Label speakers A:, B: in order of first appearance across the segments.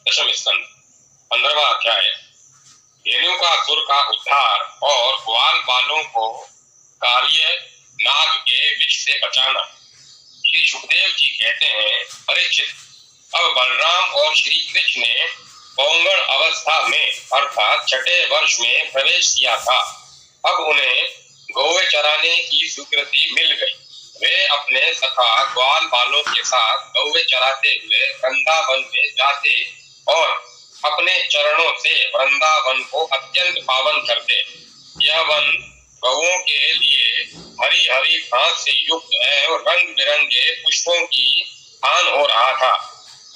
A: दशम स्कंद 15वां अध्याय। धेनुकासुर का उद्धार और ग्वाल बालों को कालिय नाग के विष से बचाना। श्री सुखदेव जी कहते हैं, परीक्षित, अब बलराम और श्री कृष्ण ने पौंगड़ अवस्था में अर्थात छठे वर्ष में प्रवेश किया था। अब उन्हें गौवे चराने की स्वीकृति मिल गई। वे अपने सखा ग्वाल बालों के साथ गौवे चराते हुए वृंदावन में जाते और अपने चरणों से वृंदावन को अत्यंत पावन करते। यह वन गौओं के लिए हरी हरी घास से युक्त एवं रंग बिरंगे पुष्पों की खान हो रहा था।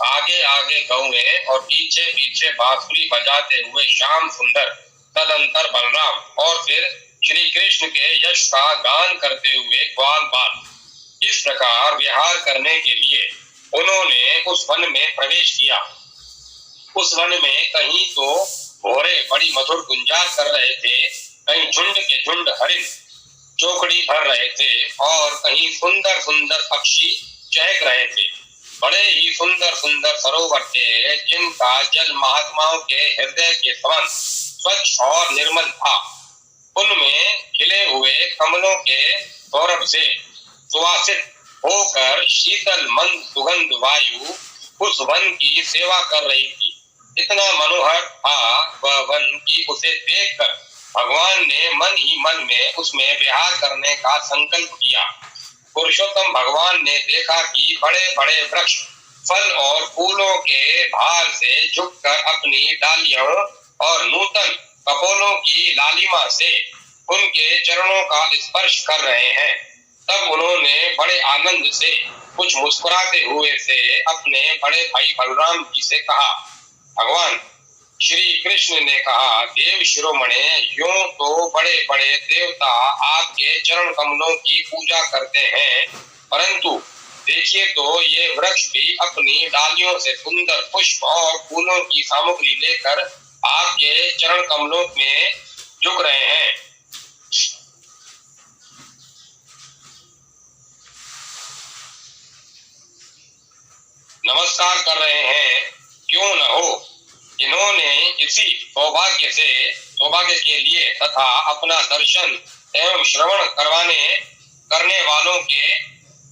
A: आगे आगे गौएं और पीछे पीछे बांसुरी बजाते हुए श्याम सुंदर, तदंतर बलराम और फिर श्री कृष्ण के यश का गान करते हुए ग्वाल बाल। इस प्रकार विहार करने के लिए उन्होंने उस वन में प्रवेश किया। उस वन में कहीं तो भोरे बड़ी मधुर गुंजार कर रहे थे, कहीं झुंड के झुंड हरिण चौकड़ी भर रहे थे और कहीं सुंदर सुंदर पक्षी चहक रहे थे। बड़े ही सुंदर सुंदर सरोवर थे, जिनका जल महात्माओं के हृदय के समान स्वच्छ और निर्मल था। उनमें खिले हुए कमलों के सौरभ से सुवासित होकर शीतल मंद सुगंध वायु उस वन की सेवा कर रही थी। इतना मनोहर था वह वन कि उसे देखकर भगवान ने मन ही मन में उसमें विहार करने का संकल्प किया। पुरुषोत्तम भगवान ने देखा कि बड़े बड़े वृक्ष फल और फूलों के भार से झुककर अपनी डालियों और नूतन कपोलों की लालिमा से उनके चरणों का स्पर्श कर रहे हैं। तब उन्होंने बड़े आनंद से कुछ मुस्कुराते हुए से अपने बड़े भाई बलराम जी से कहा। भगवान श्री कृष्ण ने कहा, देव शिरोमणे, यूं तो बड़े बड़े देवता आपके चरण कमलों की पूजा करते हैं, परंतु देखिए तो ये वृक्ष भी अपनी डालियों से सुंदर पुष्प और फूलों की सामग्री लेकर आपके चरण कमलों में झुक रहे हैं। नमस्कार कर रहे हैं, क्यों न हो। इन्होंने इसी सौभाग्य के लिए तथा अपना दर्शन एवं श्रवण करने वालों के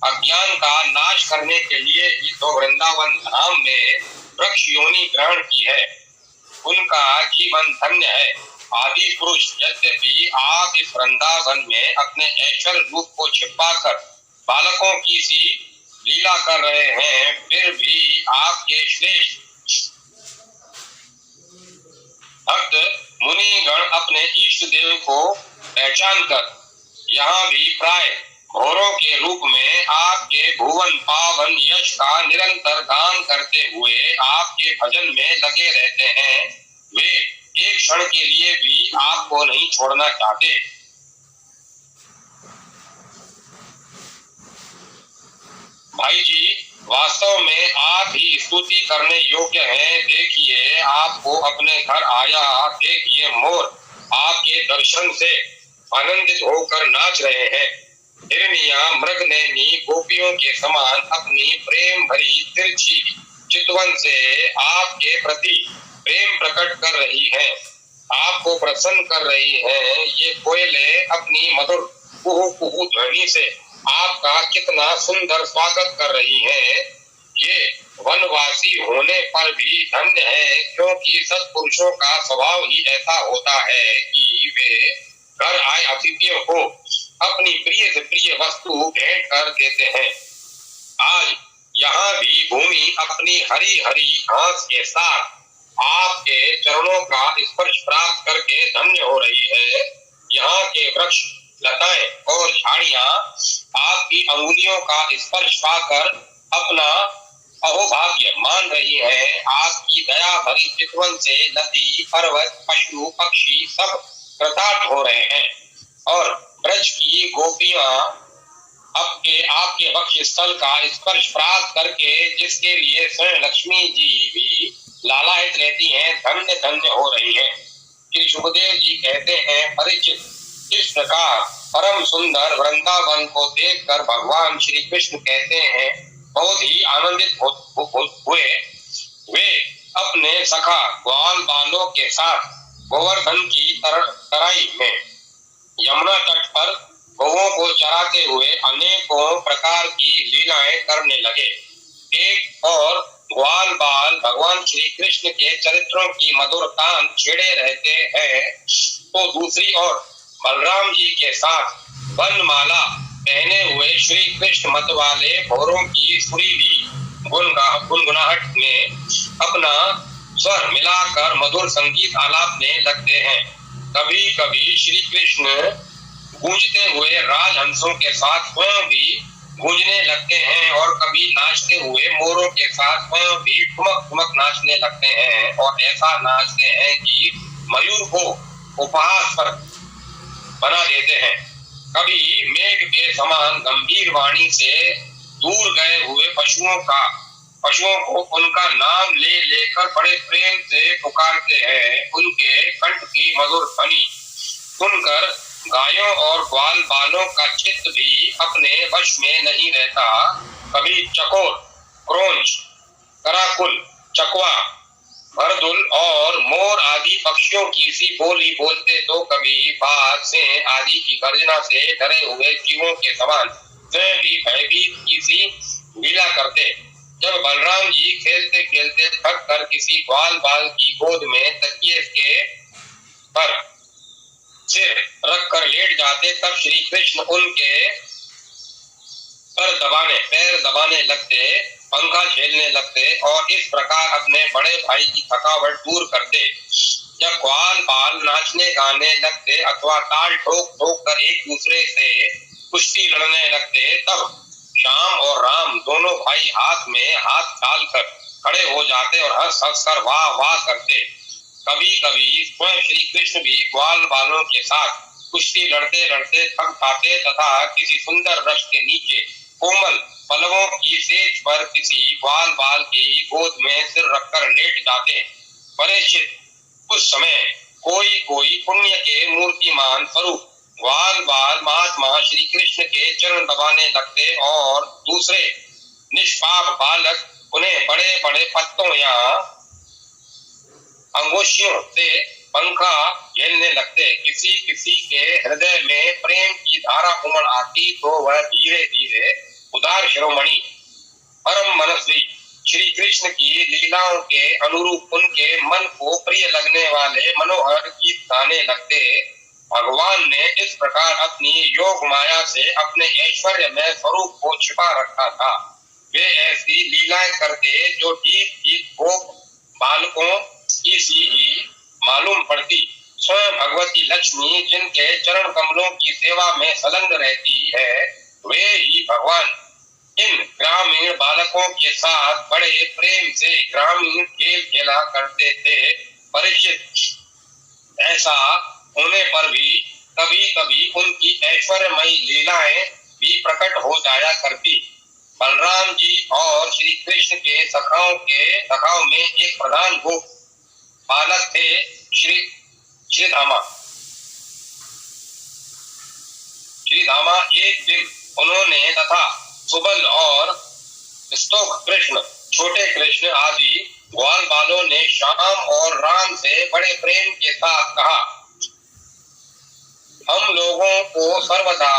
A: अज्ञान का नाश करने के लिए ही तो वृंदावन धाम में वृक्ष योनि ग्रहण की है। उनका जीवन धन्य है। आदि पुरुष यद्यपि आप इस वृंदावन में अपने ऐश्वर्य रूप को छिपाकर बालकों की सी लीला कर रहे हैं, फिर भी आपके श्रेष्ठ भक्त मुनिगण अपने इष्ट देव को पहचान कर यहाँ भी प्राय घोरों के रूप में आपके भुवन पावन यश का निरंतर गान करते हुए आपके भजन में लगे रहते हैं। वे एक क्षण के लिए भी आपको नहीं छोड़ना चाहते। भाई जी, वास्तव में आप ही स्तुति करने योग्य हैं। देखिए, आपको अपने घर आया देखिए मोर आपके दर्शन से आनंदित होकर नाच रहे हैं। हिरनिया मृगनयनी गोपियों के समान अपनी प्रेम भरी तिरछी चितवन से आपके प्रति प्रेम प्रकट कर रही हैं, आपको प्रसन्न कर रही हैं। ये कोयलें अपनी मधुर कुहू कुहू ध्वनि से आपका कितना सुंदर स्वागत कर रही हैं। ये वनवासी होने पर भी धन्य है, क्योंकि सत्पुरुषों का स्वभाव ही ऐसा होता है कि वे घर आए अतिथियों को अपनी प्रिय से प्रिय वस्तु भेंट कर देते हैं। आज यहाँ भी भूमि अपनी हरी हरी घास के साथ आपके चरणों का स्पर्श प्राप्त करके धन्य हो रही है। यहाँ के वृक्ष, लताएं और झाड़ियां आपकी अंगुलियों का स्पर्श पाकर अपना अहोभाग्य मान रही है। आपकी दया भरी चितवन से नदी, पर्वत, पशु पक्षी सब कृतार्थ हो रहे हैं और ब्रज की गोपियां आपके वक्ष स्थल का स्पर्श प्राप्त करके, जिसके लिए स्वयं लक्ष्मी जी भी लालायित रहती हैं, धन्य धन्य हो रही हैं। श्री सुखदेव जी कहते हैं, परीक्षित, इस प्रकार परम सुंदर वृंदावन को देखकर भगवान श्री कृष्ण कहते हैं, बहुत ही आनंदित हुए। वे अपने अपने सखा ग्वाल बालों के साथ गोवर्धन की तराई में यमुना तट पर गौओं को चराते हुए अनेकों प्रकार की लीलाएं करने लगे। एक और ग्वाल बाल भगवान श्री कृष्ण के चरित्रों की मधुर तान छेड़े रहते हैं, तो दूसरी ओर बलराम जी के साथ वनमाला पहने हुए श्री कृष्ण मत वाले भौरों की सुरीली गुनगुनाहट में अपना स्वर मिलाकर मधुर संगीत आलापने लगते हैं। कभी कभी श्री कृष्ण गूंजते हुए राजहंसों के साथ स्वयं भी गूंजने लगते हैं और कभी नाचते हुए मोरों के साथ स्वयं भी ठुमक ठुमक नाचने लगते हैं और ऐसा नाचते हैं कि मयूर को उपहास पर बना देते हैं। कभी मेघ के समान गंभीर वाणी से दूर गए हुए पशुओं को उनका नाम ले लेकर बड़े प्रेम से पुकारते हैं। उनके कंठ की मधुर ध्वनि सुनकर गायों और ग्वाल बालों का चित्त भी अपने वश में नहीं रहता। कभी चकोर, क्रोंच, कराकुल, चकवा, भरदुल और मोर आदि पक्षियों की सी बोली बोलते, तो कभी बाघ, सिंह आदि की गर्जना से डरे हुए जीवों के समान स्वयं भी भयभीत की सी लीला करते। जब बलराम जी खेलते खेलते थक कर किसी ग्वाल बाल की गोद में तकिए के पर सिर रख कर लेट जाते, तब श्री कृष्ण उनके पैर दबाने लगते, पंखा झेलने लगते और इस प्रकार अपने बड़े भाई की थकावट दूर करते। जब ग्वाल बाल नाचने गाने लगते अथवा ताल ठोक ठोक कर एक दूसरे से कुश्ती लड़ने लगते, तब श्याम और राम दोनों भाई हाथ में हाथ डालकर खड़े हो जाते और हंस हंस कर वाह वाह करते। कभी कभी स्वयं श्री कृष्ण भी ग्वाल बालों के साथ कुश्ती लड़ते लड़ते थक जाते तथा किसी सुंदर वृक्ष के नीचे कोमल पलवों की सेज पर किसी ग्वाल बाल की गोद में सिर रखकर लेट जाते। परीक्षित, उस समय कोई कोई पुण्य के मूर्तिमान स्वरूप ग्वाल बाल महात्मा श्री कृष्ण के चरण दबाने लगते और दूसरे निष्पाप बालक उन्हें बड़े बड़े पत्तों या अंगुशियों से पंखा झेलने लगते। किसी किसी के हृदय में प्रेम की धारा उमड़ आती तो वह धीरे धीरे उदार शिरोमणि परम मनस्वी श्री कृष्ण की लीलाओं के अनुरूप उनके मन को प्रिय लगने वाले मनोहर गीत गाने लगते। भगवान ने इस प्रकार अपनी योग माया से अपने ऐश्वर्य में स्वरूप को छिपा रखा था। वे ऐसी लीलाएं करते जो ठीक ठीक गोप बालकों की सी ही मालूम पड़ती। स्वयं भगवती लक्ष्मी जिनके चरण कमलों की सेवा में संलग्न रहती है, वे ही भगवान इन ग्रामीण बालकों के साथ बड़े प्रेम से ग्रामीण खेल खेला करते थे। परीक्षित, ऐसा होने पर भी कभी कभी उनकी ऐश्वर्यमयी लीलाएं भी प्रकट हो जाया करती। बलराम जी और श्री कृष्ण के सखाओं में एक प्रधान गोप बालक थे, श्रीधामा। एक दिन उन्होंने तथा सुबल और स्तोक कृष्ण, छोटे कृष्ण आदि ग्वाल बालों ने श्याम और राम से बड़े प्रेम के साथ कहा, हम लोगों को सर्वदा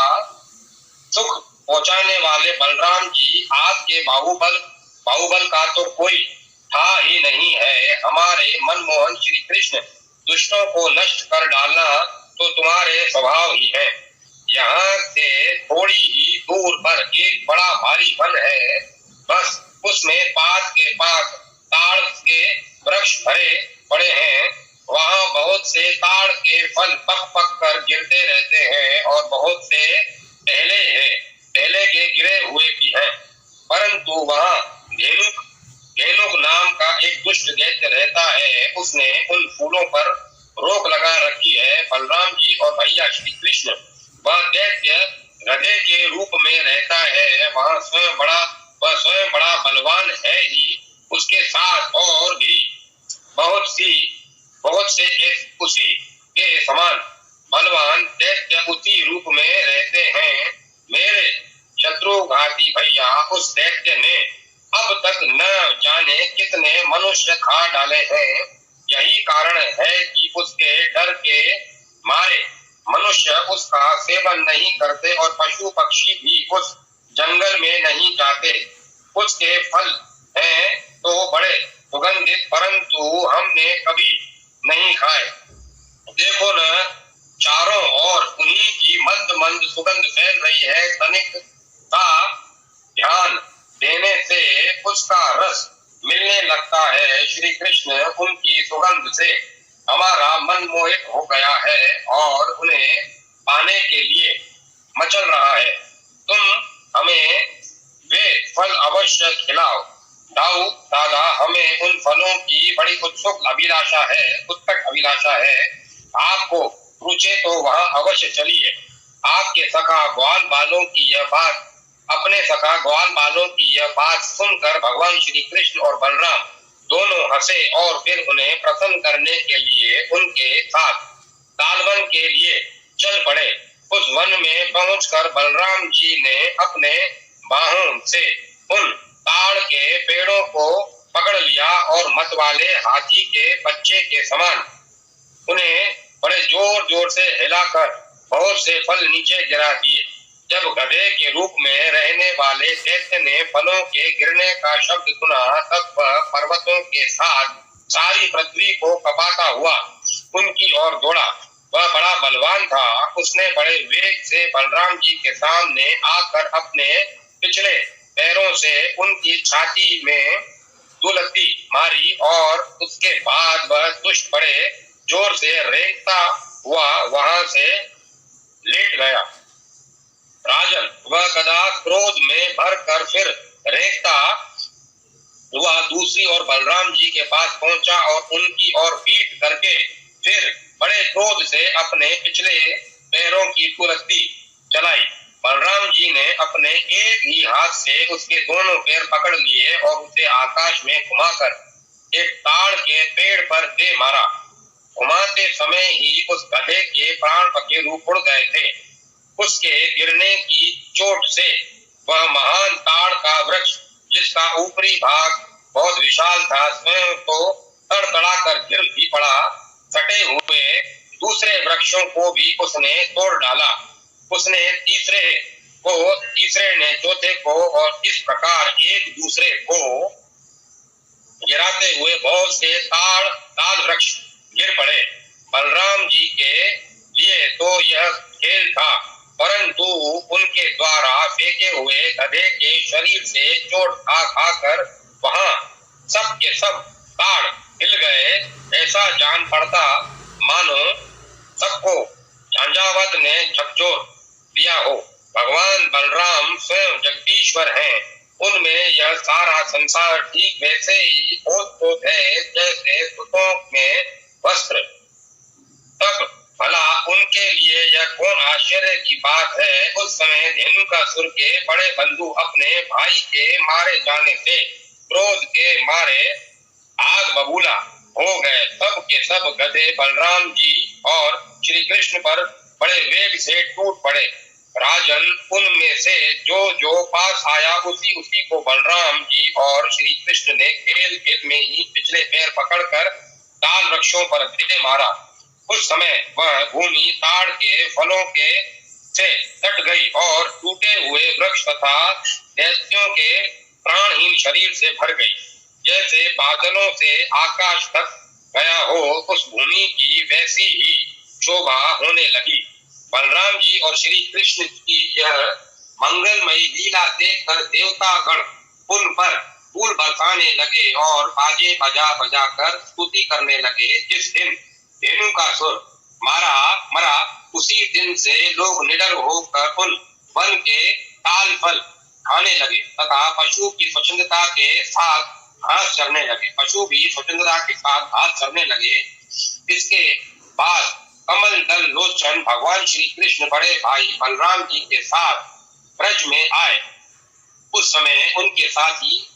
A: सुख पहुंचाने वाले बलराम जी, आपके बाहुबल का तो कोई था ही नहीं है। हमारे मनमोहन श्री कृष्ण दुष्टों को नष्ट कर डालना तो तुम्हारे स्वभाव ही है। यहाँ से थोड़ी ही दूर पर एक बड़ा भारी वन है, बस उसमें पास के पास ताड़ के वृक्ष भरे पड़े हैं। वहाँ बहुत से ताड़ के फल पक पक कर गिरते रहते हैं और बहुत से पहले के गिरे हुए भी हैं, परंतु वहाँ धेनुक नाम का एक दुष्ट दैत्य रहता है। उसने उन फूलों पर रोक लगा रखी है। बलराम जी और भैया श्री कृष्ण, वह दैत्य गधे के रूप में रहता है। वह स्वयं बड़ा बलवान है ही, उसके साथ और भी बहुत से उसी के समान बलवान दैत्य उसी रूप में रहते हैं। मेरे शत्रुघाती भैया, उस दैत्य ने अब तक न जाने कितने मनुष्य मनुष्य खा डाले हैं। यही कारण है कि उसके डर के मारे मनुष्य उसका सेवन नहीं करते और पशु पक्षी भी उस जंगल में नहीं जाते। उसके फल हैं तो बड़े सुगंधित, परंतु हमने कभी नहीं खाए। देखो न, चारों ओर उन्हीं की मंद मंद सुगंध फैल रही है। तनिक का ध्यान देने से उसका रस मिलने लगता है। श्री कृष्ण उनकी सुगंध से हमारा मन मोहित हो गया है और उन्हें पाने के लिए मचल रहा है। तुम हमें वे फल अवश्य खिलाओ। दाऊ दादा, हमें उन फलों की बड़ी उत्सुक अभिलाषा है। आपको रुचे तो वहां अवश्य चलिए। आपके सखा ग्वाल बालों की यह बात सुनकर भगवान श्री कृष्ण और बलराम दोनों हंसे और फिर उन्हें प्रसन्न करने के लिए उनके साथ तालवन के लिए चल पड़े। उस वन में पहुंचकर बलराम जी ने अपने बाहों से उन ताड़ के पेड़ों को पकड़ लिया और मतवाले हाथी के बच्चे के समान उन्हें बड़े जोर जोर से हिलाकर बहुत से फल नीचे गिरा दिए। जब गधे के रूप में रहने वाले दैत्य ने फलों के गिरने का शब्द सुना, तब वह पर्वतों के साथ सारी पृथ्वी को कपाता हुआ उनकी ओर दौड़ा। वह बड़ा बलवान था। उसने बड़े वेग से बलराम जी के सामने आकर अपने पिछले पैरों से उनकी छाती में दुलती मारी और उसके बाद वह दुष्ट बड़े जोर से रेंगता हुआ वहां से लेट गया। राजन, वह गधा क्रोध में भरकर फिर रेंगता हुआ दूसरी ओर बलराम जी के पास पहुंचा और उनकी ओर पीठ करके फिर बड़े क्रोध से अपने पिछले पैरों की कुलत्ती चलाई। बलराम जी ने अपने एक ही हाथ से उसके दोनों पैर पकड़ लिए और उसे आकाश में घुमाकर एक ताड़ के पेड़ पर दे मारा। घुमाते समय ही उस गधे के प्राण पखेरु रूप उड़ गए थे। उसके गिरने की चोट से वह महान ताड़ का वृक्ष, जिसका ऊपरी भाग बहुत विशाल था, स्वयं तो तड़तड़ाकर गिर भी पड़ा। सटे हुए दूसरे वृक्षों को भी उसने तोड़ डाला। उसने तीसरे ने चौथे को, और इस प्रकार एक दूसरे को गिराते हुए बहुत से ताड़ वृक्ष गिर पड़े। बलराम जी के लिए तो यह खेल था, परंतु उनके द्वारा फेंके हुए गधे के शरीर से चोट खा खाकर वहां सब के सब ताड़ हिल गए। ऐसा जान पड़ता मानो सबको झंझावत ने झकझोर दिया हो। भगवान बलराम स्वयं जगदीश्वर हैं। उनमें यह सारा संसार ठीक वैसे ही ओत है जैसे सुतों में वस्त्र। तब भला उनके लिए यह कौन आश्चर्य की बात है। उस समय धेनुकासुर के बड़े बंधु अपने भाई के मारे जाने से क्रोध के मारे आग बबूला हो गए। सब के सब गधे बलराम जी और श्री कृष्ण पर बड़े वेग से टूट पड़े। राजन, उनमें से जो जो पास आया उसी उसी को बलराम जी और श्री कृष्ण ने खेल खेल में ही पिछले पैर पकड़कर ताल वृक्षों पर दे मारा। उस समय वह भूमि ताड़ के फलों के से कट गई और टूटे हुए वृक्ष तथा दैत्यों के प्राणहीन शरीर से भर गई। जैसे बादलों से आकाश तक गया हो, उस भूमि की वैसी ही शोभा होने लगी। बलराम जी और श्री कृष्ण की यह मंगलमयी लीला देखकर देवतागण उन पर फूल बरसाने लगे और बाजे बजा बजा कर स्तुति करने लगे। जिस दिन धेनुकासुर मरा उसी दिन से लोग निडर होकर उन वन के ताल फल खाने लगे तथा पशु भी स्वच्छंदता के साथ घास चरने लगे। इसके बाद कमल दल लोचन भगवान श्री कृष्ण बड़े भाई बलराम जी के साथ ब्रज में आए। उस समय उनके साथी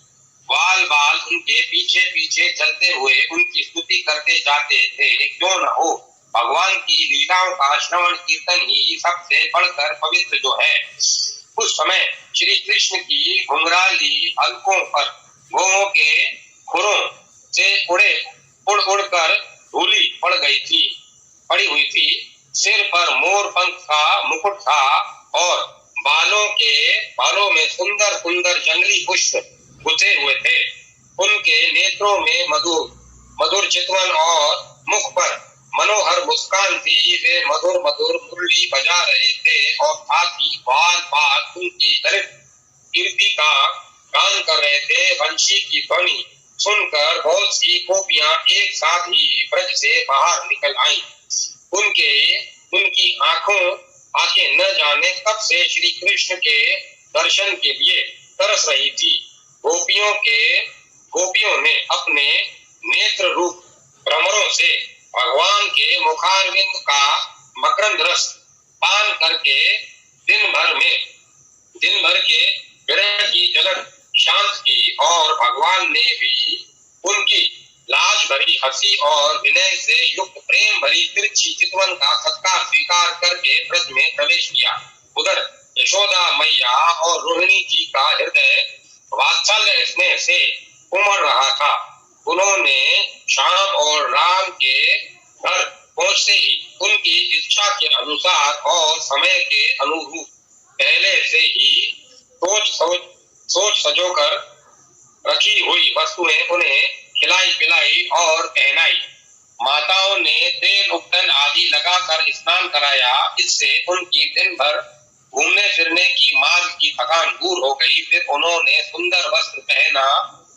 A: बाल उनके पीछे पीछे चलते हुए उनकी स्तुति करते जाते थे। क्यों न हो, भगवान की लीलाओं का श्रवण कीर्तन ही सबसे बढ़कर पवित्र जो है। उस समय श्री कृष्ण की घुंघराली अलकों पर गौओं के खुरों से उड़ उड़ कर धूली पड़ी हुई थी। सिर पर मोर पंख का मुकुट था और बालों में सुंदर सुंदर जंगली पुष्प गुथे हुए थे। उनके नेत्रों में मधुर चितवन और मुख पर मनोहर मुस्कान थी। वे मधुर मधुर मुरली बजा रहे थे और साथ ही बाल बाल उनकी ललित कीर्ति का गान कर रहे थे। वंशी की ध्वनि सुनकर बहुत सी गोपियां एक साथ ही ब्रज से बाहर निकल आईं। उनकी आंखें न जाने कब से श्री कृष्ण के दर्शन के लिए तरस रही थी। गोपियों ने अपने नेत्र रूप भ्रमरों से भगवान के मुखारविंद का मकरंद रस पान करके दिन भर के विरह की जलन शांत की और भगवान ने भी उनकी लाज भरी हंसी और विनय से युक्त प्रेम भरी तिरछी चितवन का सत्कार स्वीकार करके ब्रज में प्रवेश किया। उधर यशोदा मैया और रोहिणी जी का हृदय वात्सल्य स्नेह से उमड़ रहा था। उन्होंने श्याम और राम के घर पहुंचते ही उनकी इच्छा के अनुसार और समय के अनुरूप पहले से ही सोच सजोकर रखी हुई वस्तुएं उन्हें खिलाई पिलाई और पहनाई। माताओं ने तेल उपटन आदि लगाकर स्नान कराया। इससे उनकी दिन भर घूमने फिरने की मार्ग की थकान दूर हो गई। फिर उन्होंने सुंदर वस्त्र पहना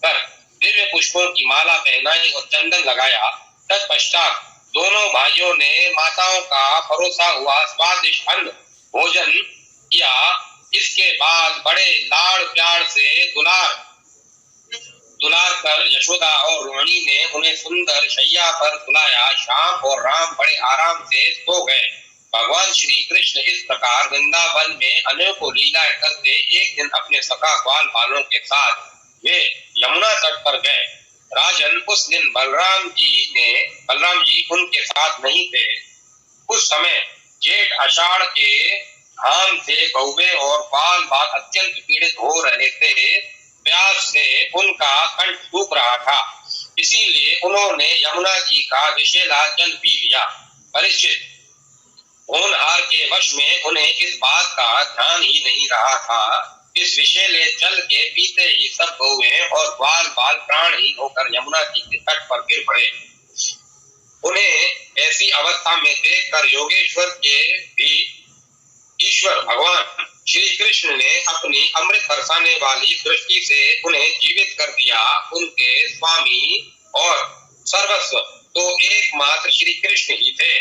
A: कर दिव्य पुष्पों की माला पहनाई और चंदन लगाया। तत्पश्चात दोनों भाइयों ने माताओं का परोसा हुआ स्वादिष्ट अन्न भोजन किया। इसके बाद बड़े लाड़ प्यार से दुलार कर यशोदा और रोहिणी ने उन्हें सुंदर शैया पर सुलाया। श्याम और राम बड़े आराम से सो गए। भगवान श्री कृष्ण इस प्रकार वृंदावन में अनेकों लीलाएं करते एक दिन अपने सखा ग्वाल बालों के साथ वे यमुना तट पर गए। राजन, उस दिन बलराम जी उनके साथ नहीं थे। उस समय जेठ आषाढ़ के घाम से कौवे और बाल बाल अत्यंत पीड़ित हो रहे थे। प्यास से उनका कंठ सूख रहा था। इसीलिए उन्होंने यमुना जी का विषैला जल पी लिया। परीक्षित, होनहार के वश में उन्हें इस बात का ध्यान ही नहीं रहा था। इस विषैले जल के पीते ही सब कौवे और बाल बाल प्राणहीन होकर यमुना जी के तट पर गिर पड़े। उन्हें ऐसी अवस्था में देखकर योगेश्वर के भी ईश्वर भगवान श्री कृष्ण ने अपनी अमृत बरसाने वाली दृष्टि से उन्हें जीवित कर दिया। उनके स्वामी और सर्वस्व तो एकमात्र श्री कृष्ण ही थे।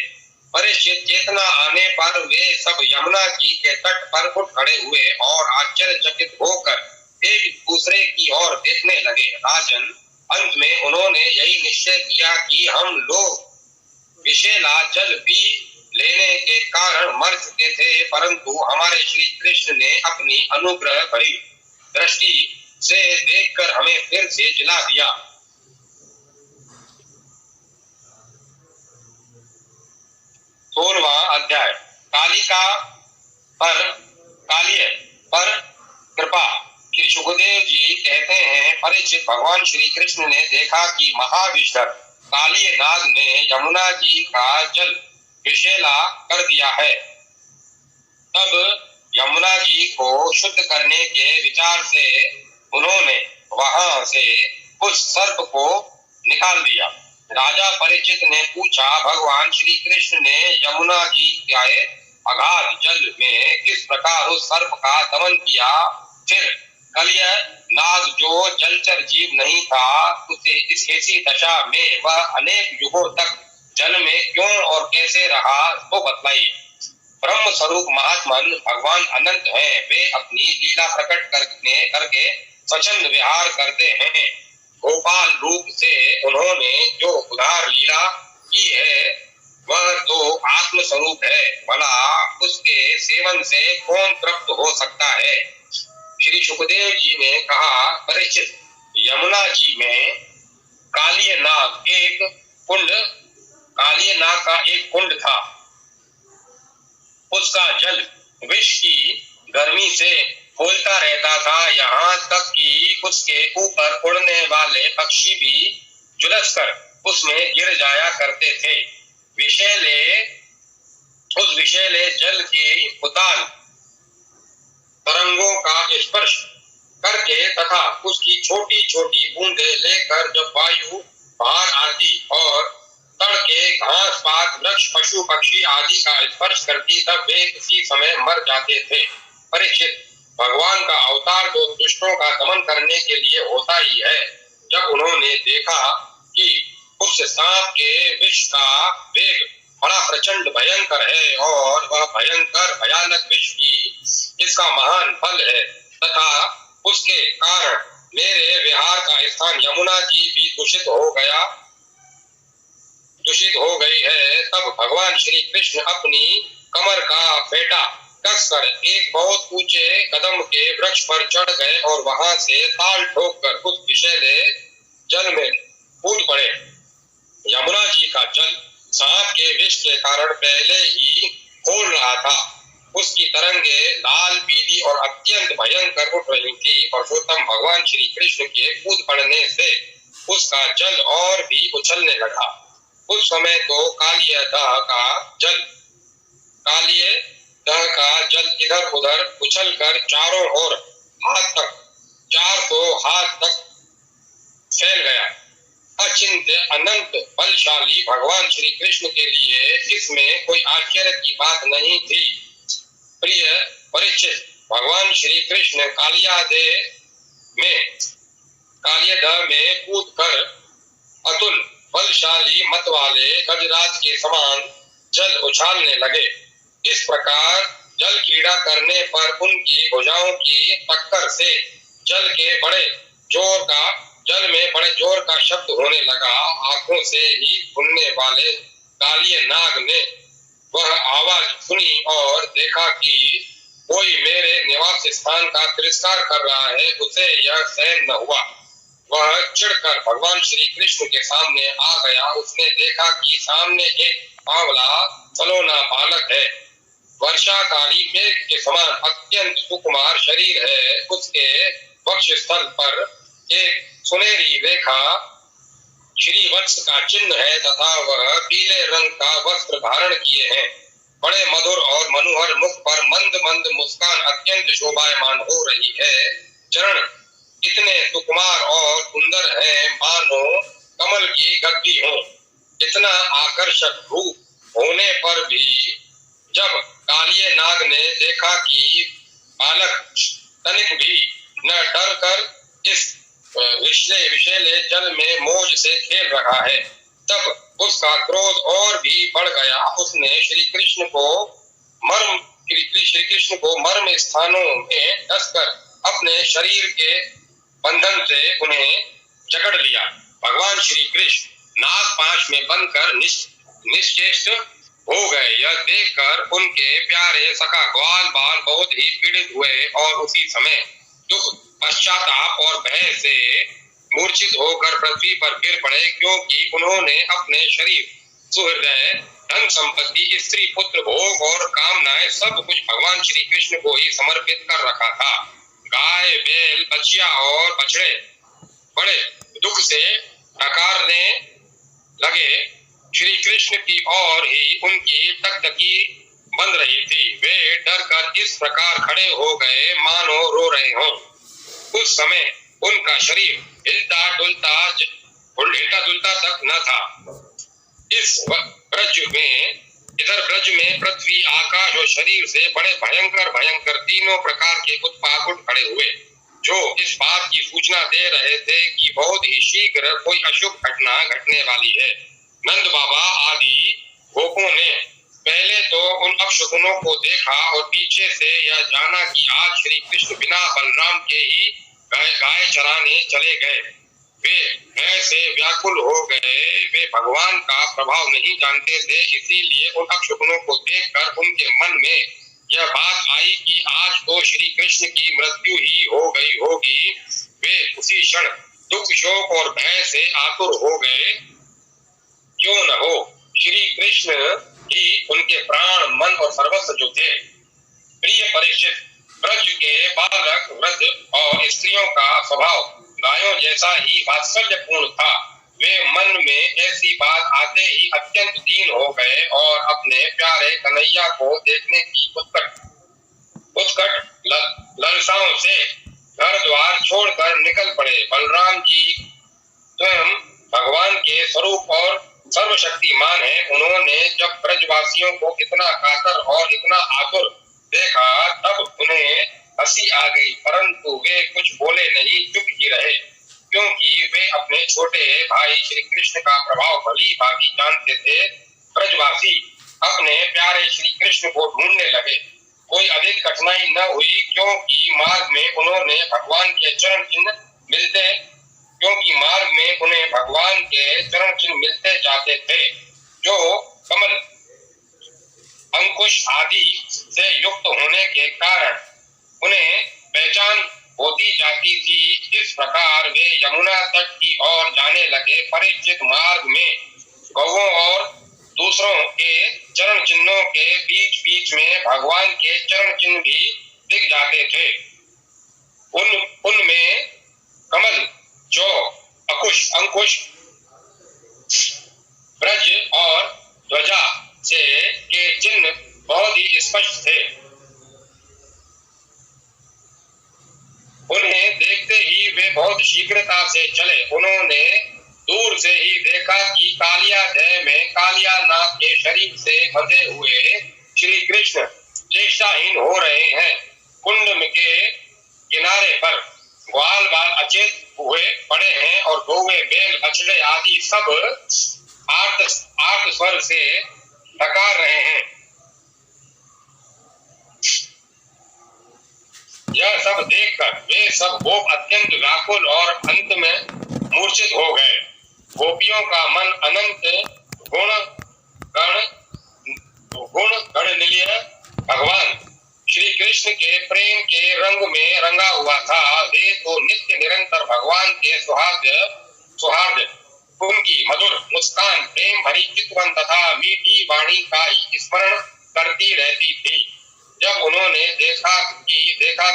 A: परीक्षित, चेतना आने पर वे सब यमुना जी के तट पर उठ खड़े हुए और आश्चर्यचकित होकर एक दूसरे की ओर देखने लगे। राजन, अंत में उन्होंने यही निश्चय किया कि हम लोग विषैला जल पी लेने के कारण मर चुके थे, परंतु हमारे श्री कृष्ण ने अपनी अनुग्रह भरी दृष्टि से देखकर हमें फिर से जिला दिया। 16वां अध्याय। कालिय पर कृपा। श्री सुखदेव जी कहते हैं, परीक्षित, भगवान श्री कृष्ण ने देखा कि महाविष्णु कालिय नाग ने यमुना जी का जल विषैला कर दिया है। तब यमुना जी को शुद्ध करने के विचार से उन्होंने वहां से उस सर्प को निकाल दिया। राजा परीक्षित ने पूछा, भगवान श्री कृष्ण ने यमुना जी के अगाध जल में किस प्रकार उस सर्प का दमन किया? फिर कालिय नाग जो जलचर जीव नहीं था, उसे इस ऐसी दशा में वह अनेक युगों तक जल में क्यों और कैसे रहा, तो बतलाइए। ब्रह्म स्वरूप महात्मन भगवान अनंत हैं। वे अपनी लीला प्रकट करके स्वच्छंद विहार करते हैं। गोपाल रूप से उन्होंने जो उदार लीला की है वह तो आत्म स्वरूप है। भला उसके सेवन से कौन तृप्त हो सकता है? श्री सुखदेव जी ने कहा, परीक्षित, यमुना जी में कालिय नाग का एक कुंड था। उसका जल विष की गर्मी से फूलता रहता था। यहाँ तक कि उसके ऊपर उड़ने वाले पक्षी भी झुलसकर उसमें गिर जाया करते थे। उस विषैले जल की उताल तरंगों का स्पर्श करके तथा उसकी छोटी छोटी बूंदें लेकर जब वायु बाहर आती और तड़के घास पात वृक्ष पशु पक्षी आदि का स्पर्श करती, तब वे उसी समय मर जाते थे। परीक्षित, भगवान का अवतार तो दुष्टों का दमन करने के लिए होता ही है। जब उन्होंने देखा कि उस सांप के विष का वेग बड़ा प्रचंड भयंकर है और वह भयानक विष ही इसका महान फल है तथा उसके कारण मेरे विहार का स्थान यमुना जी भी दूषित हो गई है, तब भगवान श्री कृष्ण अपनी कमर का फेंटा कसकर एक बहुत ऊंचे कदम के वृक्ष पर चढ़ गए और वहां से ताल ठोककर उस विषैले जल में कूद पड़े। यमुना जी का जल सांप के विष के कारण पहले ही खोल रहा था। उसकी तरंगे लाल पीली और अत्यंत भयंकर उठ रही थी। पुरुषोत्तम भगवान श्री कृष्ण के कूद पड़ने से उसका जल और भी उछलने लगा। उस समय तो कालिय दह का जल इधर उधर उछलकर चारों ओर 400 हाथ तक फैल गया। अचिंत्य अनंत बलशाली भगवान श्री कृष्ण के लिए इसमें कोई आश्चर्य की बात नहीं थी। प्रिय परीक्षित, भगवान श्री कृष्ण कालियदह में कूदकर अतुल बलशाली मत वाले गजराज के समान जल उछालने लगे। इस प्रकार जल क्रीड़ा करने पर उनकी भुजाओं की टक्कर से जल में बड़े जोर का शब्द होने लगा। आंखों से ही खुलने वाले कालिय नाग ने वह आवाज सुनी और देखा कि कोई मेरे निवास स्थान का तिरस्कार कर रहा है। उसे यह सहन न हुआ। वह चिढ़कर भगवान श्री कृष्ण के सामने आ गया। उसने देखा कि सामने एक बावला सलोना बालक है। वर्षाकाली मेघ के समान अत्यंत सुकुमार शरीर है। उसके वक्ष स्थल पर एक सुनहरी रेखा श्रीवत्स का चिन्ह है तथा वह पीले रंग का वस्त्र धारण किए हैं। बड़े मधुर और मनोहर मुख पर मंद मंद मुस्कान अत्यंत शोभायमान हो रही है। चरण इतने सुकुमार और सुंदर है मानो कमल की गद्दी हो। इतना आकर्षक रूप होने पर भी जब कालिय नाग ने देखा कि बालक तनिक भी न डर कर इस विषैले जल में मौज से खेल रहा है, तब उसका क्रोध और भी बढ़ गया। उसने श्री कृष्ण को मर्म स्थानों में कसकर अपने शरीर के बंधन से उन्हें जकड़ लिया। भगवान श्री कृष्ण नाग पाश में बंधकर निश्चेष्ट हो गए। यह देखकर उनके प्यारे सखा ग्वाल बाल बहुत ही पीड़ित हुए और उसी समय दुख, पश्चाताप और भय से मूर्छित होकर पृथ्वी पर गिर पड़े, क्योंकि उन्होंने अपने शरीर, सुहृदय, धन संपत्ति, स्त्री पुत्र, भोग और कामनाएं सब कुछ भगवान श्री कृष्ण को ही समर्पित कर रखा था। गाय, बैल, बछिया और बछड़े बड़े दुख से डकारने लगे। श्री कृष्ण की ओर ही उनकी टकटकी बंध रही थी। वे डर कर इस प्रकार खड़े हो गए मानो रो रहे हों। उस समय उनका शरीर हिलता डुलता तक न था। इधर ब्रज में पृथ्वी, आकाश और शरीर से बड़े भयंकर तीनों प्रकार के उत्पात उठ खड़े हुए, जो इस बात की सूचना दे रहे थे कि बहुत ही शीघ्र कोई अशुभ घटना घटने वाली है। नंद बाबा आदि गोपों ने पहले तो उन अपशकुनों को देखा और पीछे से यह जाना कि आज श्री कृष्ण बिना बलराम के ही गाय चराने चले गए। वे ऐसे व्याकुल हो गए। वे भगवान का प्रभाव नहीं जानते थे, इसीलिए उन अपशकुनों को देखकर उनके मन में यह बात आई कि आज तो श्री कृष्ण की मृत्यु ही हो गई होगी। वे उसी क्षण दुख, शोक और भय से आतुर हो गए। क्यों न हो, श्री कृष्ण ही उनके प्राण, मन और सर्वस्व जो थे। प्रिय परीक्षित, ब्रज के बालक, वृद्ध और स्त्रियों का स्वभाव गायों जैसा ही वात्सल्यपूर्ण था। वे मन में ऐसी बात आते ही अत्यंत दीन हो गए और अपने प्यारे कन्हैया को देखने की उत्कट लालसाओं से घर द्वार छोड़कर निकल पड़े। बलराम जी स्वयं भगवान के स्वरूप और सर्वशक्तिमान है। उन्होंने जब ब्रजवासियों को इतना कातर और इतना आतुर देखा तब उन्हें हंसी आ गई, परंतु वे कुछ बोले नहीं, चुप ही रहे, क्योंकि वे अपने छोटे भाई श्री कृष्ण का प्रभाव भली भांति जानते थे। ब्रजवासी अपने प्यारे श्री कृष्ण को ढूंढने लगे। कोई अधिक कठिनाई न हुई, क्योंकि मार्ग में उन्हें भगवान के चरण चिन्ह मिलते जाते थे, जो कमल अंकुश आदि से युक्त होने के कारण उन्हें पहचान होती जाती थी। इस प्रकार वे यमुना तट की ओर जाने लगे। परिचित मार्ग में गौओं और दूसरों के चरण चिन्हों के बीच बीच में भगवान के चरण चिन्ह भी दिख जाते थे। उनमें कमल, जो अंकुश, ब्रज और ध्वजा से के चिन्ह बहुत ही स्पष्ट थे। उन्हें देखते ही वे बहुत शीघ्रता से चले। उन्होंने दूर से ही देखा कि कालियादेह में कालियानाग के शरीर से बंधे हुए श्री कृष्ण चेष्टाहीन हो रहे हैं। कुंड के किनारे पर ग्वाल बाल अचेत हुए पड़े हैं और गौवे, बैल, बछड़े आदि सब आर्त स्वर से डकार रहे हैं। यह सब देखकर वे सब गोप अत्यंत व्याकुल और अंत में मूर्छित हो गए। गोपियों का मन अनंत गुण गणनीय भगवान श्री कृष्ण के प्रेम के रंग में रंगा हुआ था। वे तो नित्य निरंतर भगवान के सौहार्द, उनकी मधुर मुस्कान, प्रेम भरी चितवन तथा मीठी वाणी का ही स्मरण करती रहती थी। जब उन्होंने देखा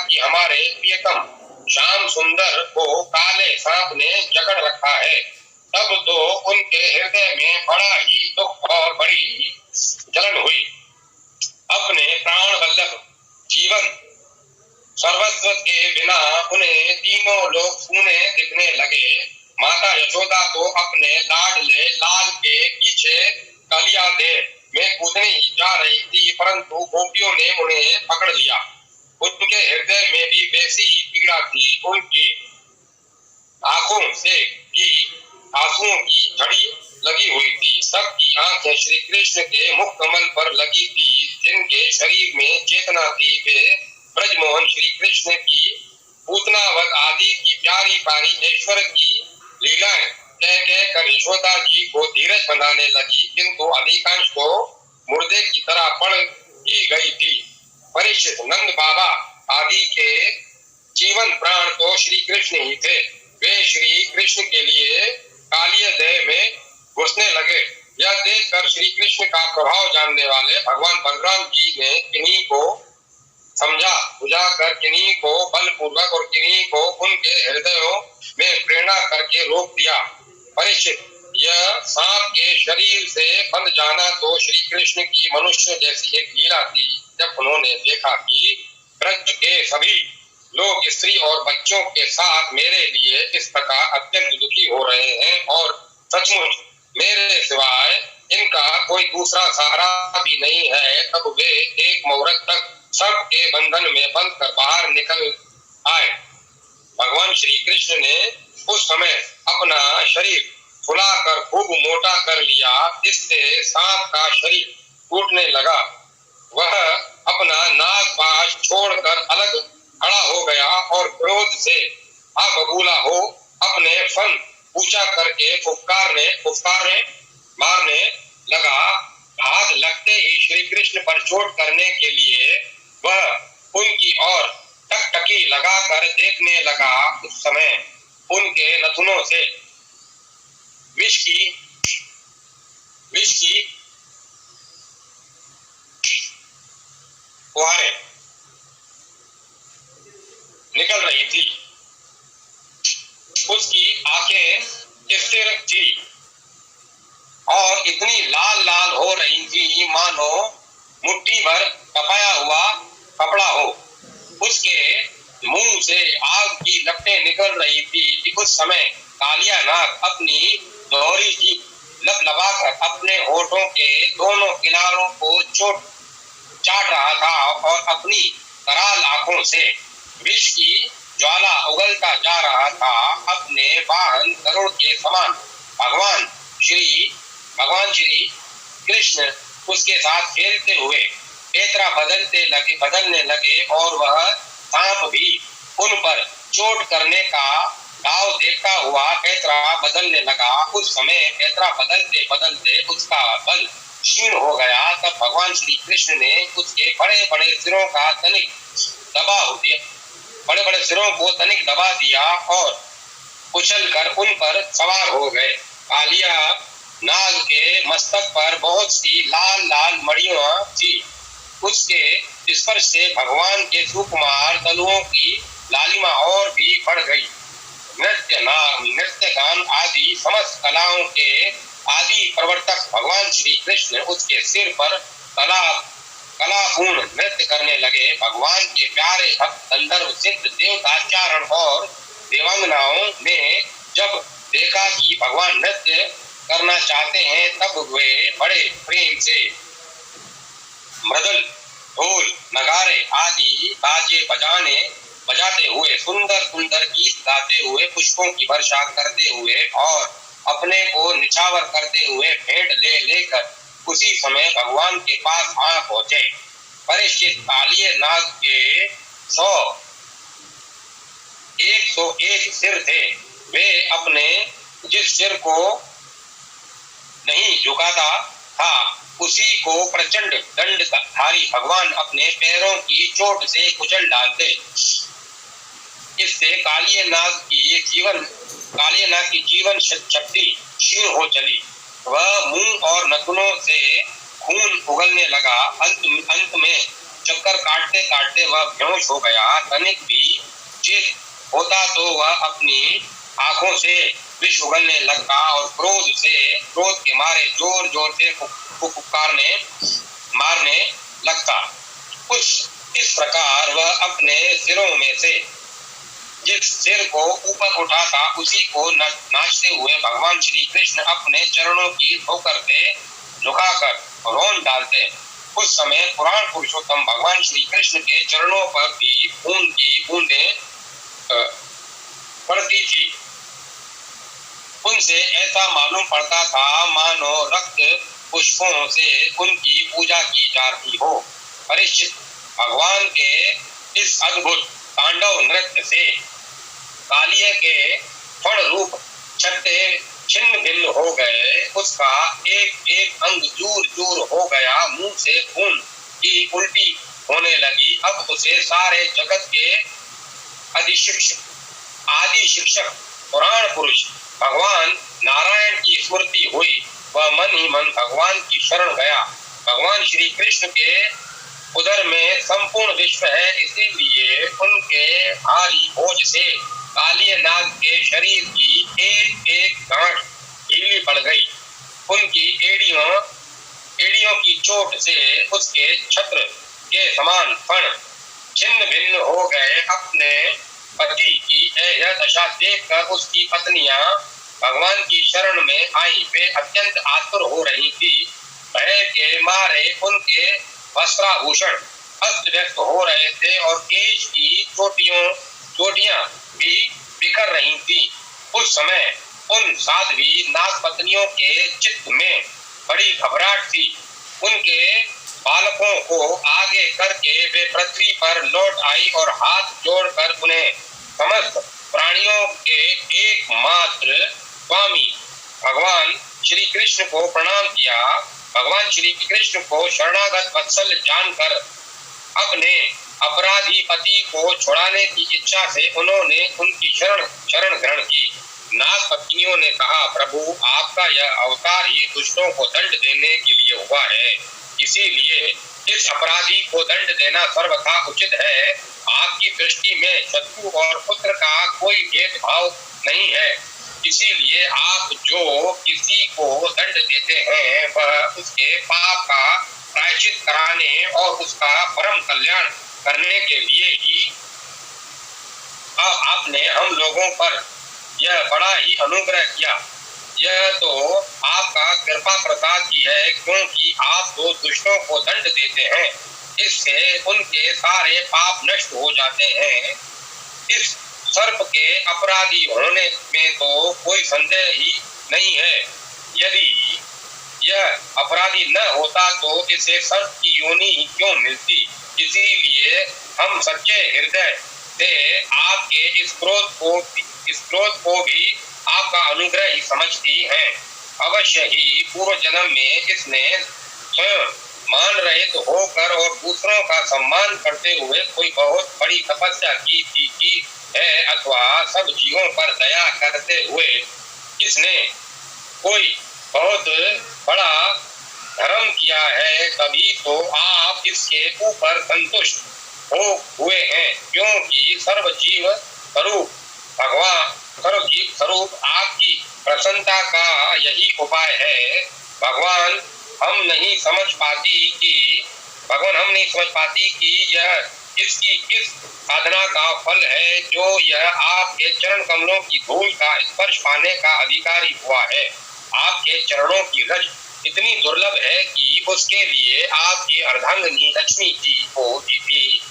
A: कि हमारे प्रियतम श्याम सुंदर को काले सांप ने जकड़ रखा है, तब तो उनके हृदय में बड़ा ही दुख और बड़ी जलन हुई। अपने प्राण वल्लभ जीवन सर्वस्व के बिना उन्हें तीनों लोग सूने दिखने लगे। माता यशोदा तो अपने लाडले लाल के पीछे कालियादेह में कूदने जा रही थी, परंतु गोपियों ने उन्हें पकड़ लिया। उनके हृदय में भी वैसी ही पीड़ा थी। उनकी आंखों से भी आंसुओं की झड़ी लगी हुई थी। सबकी आंखें श्री कृष्ण के मुख कमल पर लगी थी। जिनके शरीर में चेतना थी, वे ब्रजमोहन श्री कृष्ण की पूतनावत आदि की प्यारी प्यारी ऐश्वर्य की लीलाएं कह कर यशोदा जी को धीरज बनाने लगी, किंतु अधिकांश तो मुर्दे की तरह पड़ ही गई थी। परीक्षित, नंद बाबा आदि के जीवन प्राण तो श्री कृष्ण ही थे। वे श्री कृष्ण के लिए कालियादेह में घुसने लगे। यह देखकर श्री कृष्ण का प्रभाव जानने वाले भगवान बलराम जी ने किन्हीं को समझा बुझाकर किन्हीं को बलपूर्वक और किन्हीं को उनके हृदयों में प्रेरणा करके रोक दिया। परीक्षित, यह सांप के शरीर से बंध जाना तो श्री कृष्ण की मनुष्य जैसी एक लीला थी। जब उन्होंने देखा कि ब्रज के सभी लोग स्त्री और बच्चों के साथ मेरे लिए इस प्रकार अत्यंत दुखी हो रहे हैं और सचमुच मेरे सिवाय इनका कोई दूसरा सहारा भी नहीं है, तब वे एक मुहूर्त तक सबके बंधन में बंद कर बाहर निकल आए। भगवान श्री कृष्ण ने उस समय अपना शरीर फुलाकर खूब मोटा कर लिया। इससे सांप का शरीर टूटने लगा। वह अपना नागपाश छोड़कर अलग खड़ा हो गया और क्रोध से बबूला हो अपने फन ऊंचा करके फुफकारने मारने लगा। हाथ लगते ही श्री कृष्ण पर चोट करने के लिए वह उनकी ओर टकटकी लगाकर देखने लगा। उस समय उनके नथुनों से विष की फुहारें निकल रही थी। उसकी आंखें स्थिर थी और इतनी लाल लाल हो रही थी मानो मुट्ठी भर तपाया हुआ कपड़ा हो। उसके मुंह से आग की लपटें निकल रही थी कि उस समय कालिया नाग अपनी दोहरी जीभ लबलबाकर अपने होठों के दोनों किनारों को चाट रहा था और अपनी कराल आंखों से विष की ज्वाला उगलता जा रहा था। अपने वाहन गरुड़ के समान भगवान श्री कृष्ण उसके साथ खेलते हुए पैतरा बदलने लगे और वह सांप भी उन पर चोट करने का दाव देखता हुआ पैतरा बदलने लगा। उस समय पैतरा बदलते बदलते उसका बल क्षीण हो गया। तब भगवान श्री कृष्ण ने उसके बड़े बड़े सिरों का तनिक दबा दिया और उछलकर उन पर सवार हो गए। कालिया नाग के मस्तक पर बहुत सी लाल लाल मड़ियां थी। उसके स्पर्श से भगवान के सुकुमार तलुओं की लालिमा और भी बढ़ गई। नृत्य गान आदि समस्त कलाओं के आदि प्रवर्तक भगवान श्री कृष्ण उसके सिर पर कलापूर्ण नृत्य करने लगे। भगवान के प्यारे भक्त गंधर्व सिद्ध देवता चारण और देवांगनाओं ने जब देखा कि भगवान नृत्य करना चाहते हैं तब वे बड़े प्रेम से मृदल ढोल नगारे आदि बाजे बजाते हुए सुंदर सुंदर गीत गाते हुए पुष्पों की वर्षा करते हुए और अपने को निछावर करते हुए भेंट लेकर उसी समय भगवान के पास आ पहुंचे। परीक्षित कालिये नाग के 101 सिर थे। वे अपने जिस सिर को नहीं झुकाता था उसी को प्रचंड दंडधारी भगवान अपने पैरों की चोट से कुचल डालते। इससे कालिये नाग की जीवन शक्ति क्षीण हो चली। वह मुंह और नथुनों से खून उगलने लगा। अंत में चक्कर काटते काटते वह बेहोश हो गया। तनिक भी चेत होता तो वह अपनी आंखों से विष उगलने लगा और क्रोध के मारे जोर जोर से मारने लगता। इस प्रकार वह अपने सिरों में से जिस सिर को ऊपर उठाता उसी को नाचते हुए भगवान श्री कृष्ण अपने चरणों की ठोकर से झुकाकर रोन डालते। उस समय पुराण पुरुषोत्तम भगवान श्री कृष्ण के चरणों पर भी खून की बूंदें पड़ती थी। उनसे ऐसा मालूम पड़ता था मानो रक्त पुष्पों से उनकी पूजा की जा रही हो। परीक्षित भगवान के इस अद्भुत तांडव नृत्य से कालिये के फण रूप छिन्न भिन्न हो गए। उसका एक एक अंग चूर चूर हो गया। मुंह से खून की उल्टी होने लगी। अब उसे सारे जगत के आदि शिक्षक पुराण पुरुष भगवान नारायण की स्मृति हुई। वह मन ही मन भगवान की शरण गया। भगवान श्री कृष्ण के उदर में संपूर्ण विश्व है, इसीलिए उनके भारी बोझ से कालिये नाग के शरीर की एक एक गांठ ढीली पड़ गई। उनकी एड़ियों की चोट से उसके छत्र के समान फण छिन्न भिन्न हो गए। अपने पति की यह दशा देखकर उसकी पत्नियां भगवान की शरण में आई। वे अत्यंत आतुर हो रही थी। भय के मारे उनके वस्त्राभूषण अस्त व्यस्त हो रहे थे और केश की चोटियां भी बिखर रही थी। उस समय उन साध्वी नाग पत्नियों के चित्त में बड़ी घबराहट थी। उनके बालकों को आगे करके वे पृथ्वी पर लौट आई और हाथ जोड़कर उन्हें समस्त प्राणियों के एकमात्र स्वामी भगवान श्री कृष्ण को प्रणाम किया। भगवान श्री कृष्ण को शरणागत वत्सल जानकर अपने अपराधी पति को छुड़ाने की इच्छा से उन्होंने उनकी शरण ग्रहण की। नाग पत्नियों ने कहा, प्रभु आपका यह अवतार ही दुष्टों को दंड देने के लिए हुआ है, इसीलिए इस अपराधी को दंड देना सर्वथा उचित है। आपकी दृष्टि में शत्रु और पुत्र का कोई भेदभाव नहीं है। इसीलिए आप जो किसी को दंड देते हैं वह उसके पाप का प्रायश्चित कराने और उसका परम कल्याण करने के लिए ही आपने हम लोगों पर यह बड़ा ही अनुग्रह किया। यह तो आपका कृपा प्रसाद ही है, क्योंकि आप तो दुष्टों को दंड देते हैं, इससे उनके सारे पाप नष्ट हो जाते हैं। इस सर्प के अपराधी होने में तो कोई संदेह ही नहीं है। यदि यह अपराधी न होता तो इसे सर्प की योनि ही क्यों मिलती। इसीलिए हम सच्चे हृदय से आपके इस क्रोध को भी आपका अनुग्रह ही समझती हैं। अवश्य ही पूर्व जन्म में इसने स्वयं मान रहित होकर और दूसरों का सम्मान करते हुए कोई बहुत बड़ी तपस्या की है, अथवा सब जीवों पर दया करते हुए इसने कोई बहुत बड़ा धर्म किया है, तभी तो आप इसके ऊपर संतुष्ट हो हुए हैं। क्योंकि सर्वजीव स्वरूप भगवान सर्वजीव स्वरूप आपकी प्रसन्नता का यही उपाय है। भगवान हम नहीं समझ पाती कि यह इसकी किस साधना का फल है जो यह आपके चरण कमलों की धूल का स्पर्श पाने का अधिकारी हुआ है। आपके चरणों की रज इतनी दुर्लभ है कि उसके लिए आपकी अर्धांगिनी लक्ष्मी जी को भी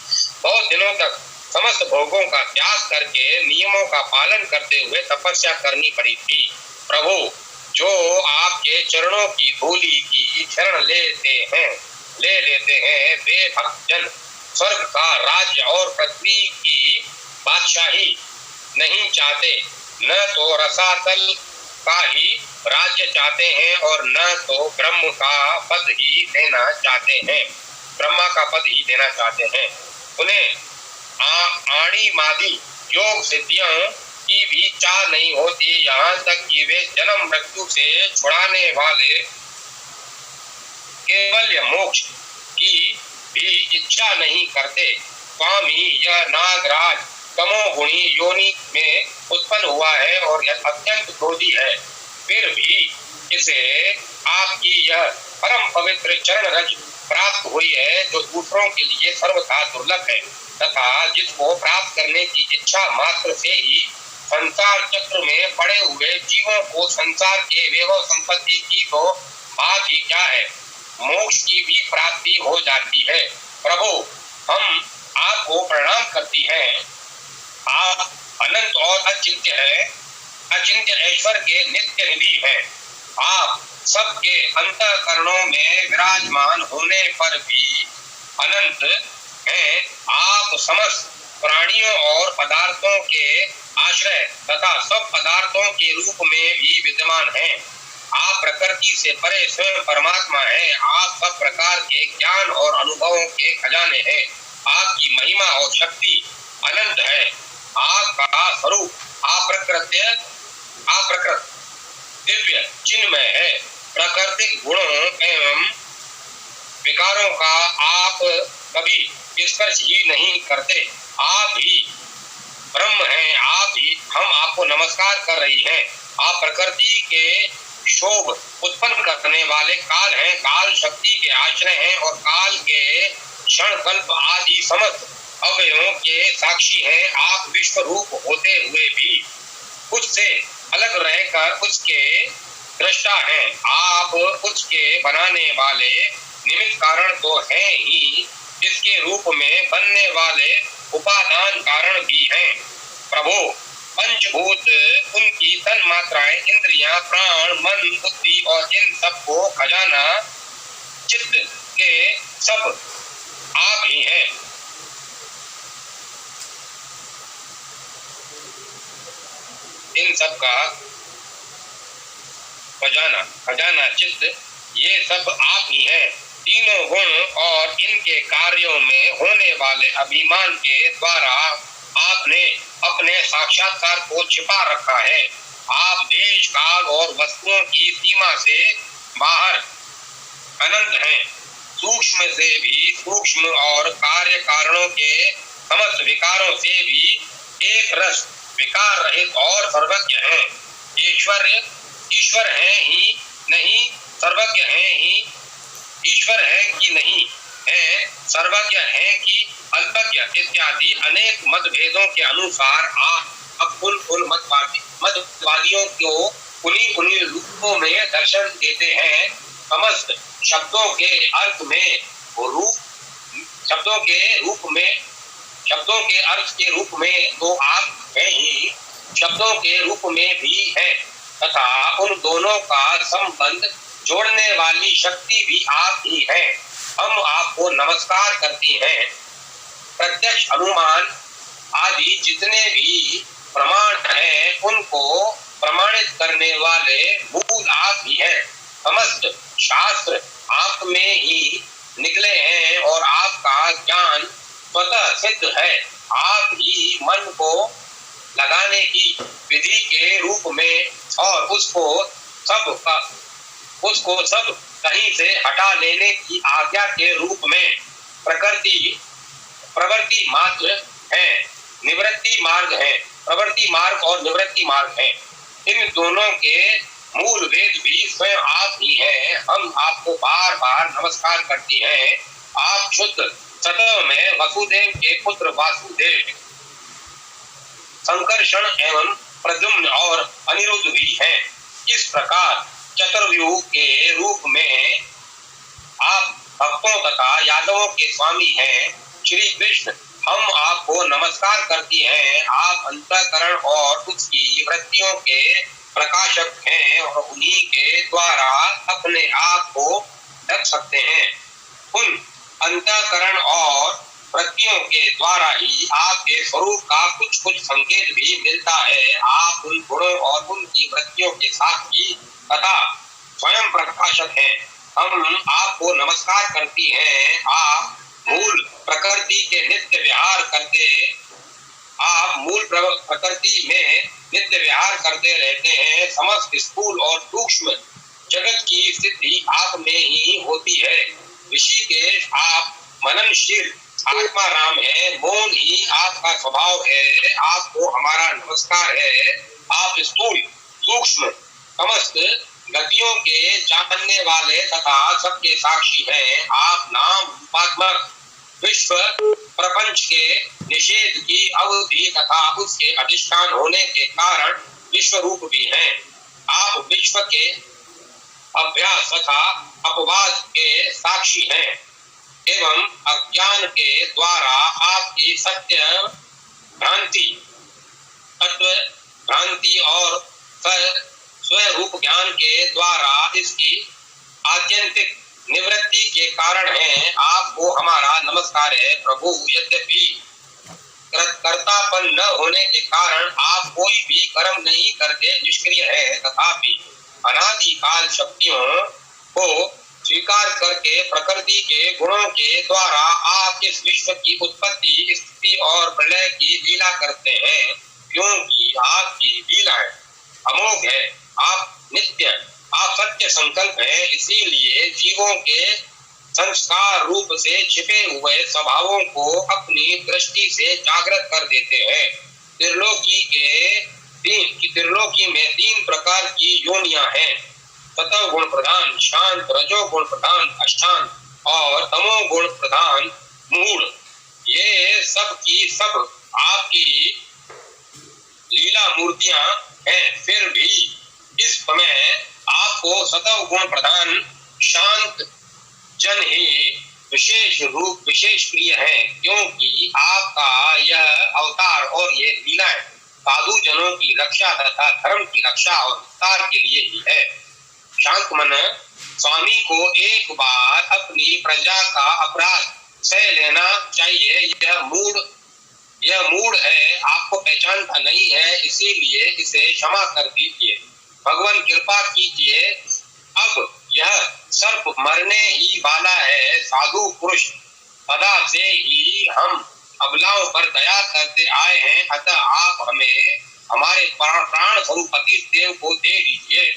A: बहुत दिनों तक समस्त भोगों का त्याग करके नियमों का पालन करते हुए तपस्या करनी पड़ी थी। प्रभु, जो आपके चरणों की धूलि की शरण ले लेते हैं वे भक्तजन स्वर्ग का राज्य और पृथ्वी की बादशाही नहीं चाहते, न तो रसातल का ही राज्य चाहते हैं और न तो ब्रह्मा का पद ही देना चाहते हैं। उन्हें आणी मादी योग सिद्धियों की भी चाह नहीं होती, यहाँ तक कि वे जन्म मृत्यु से छुड़ाने वाले केवल मोक्ष की भी इच्छा नहीं करते। स्वामी, यह नागराज तमोगुणी योनि में उत्पन्न हुआ है और यह अत्यंत क्रोधी है, फिर भी इसे आपकी यह परम पवित्र चरण रज प्राप्त हुई है, जो दूसरों के लिए सर्वथा दुर्लभ है, तथा जिसको प्राप्त करने की इच्छा मात्र से ही संसार चक्र में पड़े हुए जीवों को संसार के वैभव संपत्ति की तो बात ही क्या है, मोक्ष की भी प्राप्ति हो जाती है। प्रभु, हम आपको प्रणाम करती हैं। आप अनंत और अचिंत्य हैं, अचिंत्य ऐश्वर्य के नित्य निधि हैं। आप सबके अंतःकरणों में विराजमान होने पर भी अनंत हैं। आप समस्त प्राणियों और पदार्थों के आश्रय तथा सब पदार्थों के रूप में भी विद्यमान हैं। आप प्रकृति से परे स्वयं परमात्मा हैं। आप सब प्रकार के ज्ञान और अनुभवों के खजाने हैं। आपकी महिमा और शक्ति अनंत है। आपका स्वरूप अप्रकृत दिव्य चिन्मय है। प्राकृतिक गुणों एवं विकारों का आप कभी स्पर्श ही नहीं करते। आप ही ब्रह्म हैं। हम आपको नमस्कार कर रही हैं। आप प्रकृति के शोभ उत्पन्न करने वाले काल हैं, काल शक्ति के आश्रय हैं और काल के क्षण कल्प आदि समस्त अवयवों के साक्षी हैं। आप विश्व रूप होते हुए भी उससे अलग रहकर उसके दृष्टा हैं। आप उसके बनाने वाले निमित्त कारण तो हैं ही, इसके रूप में बनने वाले उपादान कारण भी हैं। प्रभु, पंचभूत, उनकी तन मात्राएं, इंद्रियां, प्राण, मन, बुद्धि और इन सबको खजाना चित्त के सब आप ही हैं। इन सब का खजाना चित्त, ये सब आप ही हैं। तीनों गुण और इनके कार्यों में होने वाले अभिमान के द्वारा आपने अपने साक्षात्कार को छिपा रखा है। आप देश, काल और वस्तुओं की सीमा से बाहर अनंत हैं। सूक्ष्म से भी सूक्ष्म और कार्य कारणों के समस्त विकारों से भी एक रस विकार रहित और सर्वज्ञ हैं। ईश्वर है ही नहीं, सर्वज्ञ है ही, ईश्वर है कि नहीं है, सर्वज्ञ है कि अल्पज्ञ इत्यादि अनेक मतभेदों के अनुसार आप उन मतवादियों को उन्हीं रूपों में दर्शन देते हैं। समस्त शब्दों के अर्थ में रूप शब्दों के अर्थ के रूप में तो आप हैं ही, शब्दों के रूप में भी है, तथा उन दोनों का संबंध जोड़ने वाली शक्ति भी आप ही है। हम आपको नमस्कार करती हैं। प्रत्यक्ष, अनुमान आदि जितने भी प्रमाण हैं उनको प्रमाणित करने वाले मूल आप ही हैं। समस्त शास्त्र आप में ही निकले हैं और आपका ज्ञान स्वतः सिद्ध है। आप ही मन को लगाने की विधि के रूप में और उसको सब कहीं से हटा लेने की आज्ञा के रूप में प्रवृत्ति मार्ग है, निवृत्ति मार्ग है। प्रवृत्ति मार्ग और निवृत्ति मार्ग है। इन दोनों के मूल वेद भी स्वयं आप ही हैं। हम आपको बार बार नमस्कार करती हैं। आप शुद्ध सतह में वसुदेव के पुत्र वासुदेव, संकर्षण एवं प्रद्युम्न और अनिरुद्ध भी हैं। इस प्रकार चतुर्व्यूह के रूप में आप भक्तों तथा यादवों के स्वामी हैं। श्री कृष्ण, हम आपको नमस्कार करती हैं। आप अंतःकरण और उसकी वृत्तियों के प्रकाशक हैं और उन्हीं के द्वारा अपने आप को ढक सकते हैं। उन अंतःकरण और वृत्तियों के द्वारा ही आपके स्वरूप का कुछ संकेत भी मिलता है। आप उन गुणों और उनकी वृत्तियों के साथ ही तथा स्वयं प्रकाशक हैं। हम आपको नमस्कार करती हैं। आप मूल प्रकृति के नित्य विहार करते रहते हैं। समस्त स्थूल और सूक्ष्म जगत की स्थिति आप में ही होती है। ऋषिकेश, आप मननशील आत्मा राम है। मौन ही आपका स्वभाव है। आपको हमारा नमस्कार है। आप स्थूल सूक्ष्म समस्त गतियों के जानने वाले तथा सबके साक्षी हैं। आप नाम रूपात्मक विश्व प्रपंच के निषेध की अवधि तथा उसके अधिष्ठान होने के कारण विश्व रूप भी हैं। आप विश्व के अभ्यास तथा अपवाद के साक्षी हैं एवं अज्ञान के द्वारा आपकी सत्य भ्रांति, तत्व भ्रांति और स्वरूप ज्ञान के द्वारा इसकी आत्यंतिक निवृत्ति के कारण है। आपको हमारा नमस्कार है। प्रभु, यद्यपि कर्तापन न होने के कारण आप कोई भी कर्म नहीं करते, निष्क्रिय है, तथापि अनादि काल शक्तियों को स्वीकार करके प्रकृति के गुणों के द्वारा आप इस विश्व की उत्पत्ति, स्थिति और प्रलय की लीला करते हैं। क्योंकि आपकी लीलाएं अमोघ है। आप नित्य, आप सत्य संकल्प है। इसीलिए जीवों के संस्कार रूप से छिपे हुए स्वभावों को अपनी दृष्टि से जागृत कर देते हैं। त्रिलोकी में 3 प्रकार की योनियां हैं: सतव गुण प्रधान, शांत रजो गुण प्रधान अष्टांग और तमो गुण प्रधान मूढ़। ये सब की सब आपकी लीला मूर्तियां हैं। फिर भी इस समय आपको सतव गुण प्रधान शांत जन ही विशेष प्रिय है, क्योंकि आपका यह अवतार और ये लीलाएं साधु जनों की रक्षा तथा धर्म की रक्षा और विस्तार के लिए ही है। शांत मन स्वामी को एक बार अपनी प्रजा का अपराध सह लेना चाहिए। यह मूढ़ है, आपको पहचानता नहीं है, इसीलिए इसे क्षमा कर दीजिए। भगवान कृपा कीजिए। अब यह सर्प मरने ही वाला है। साधु पुरुष सदा से ही हम अबलाओं पर दया करते आए हैं, अतः आप हमें हमारे प्राण स्वरूप पति देव को दे दीजिए।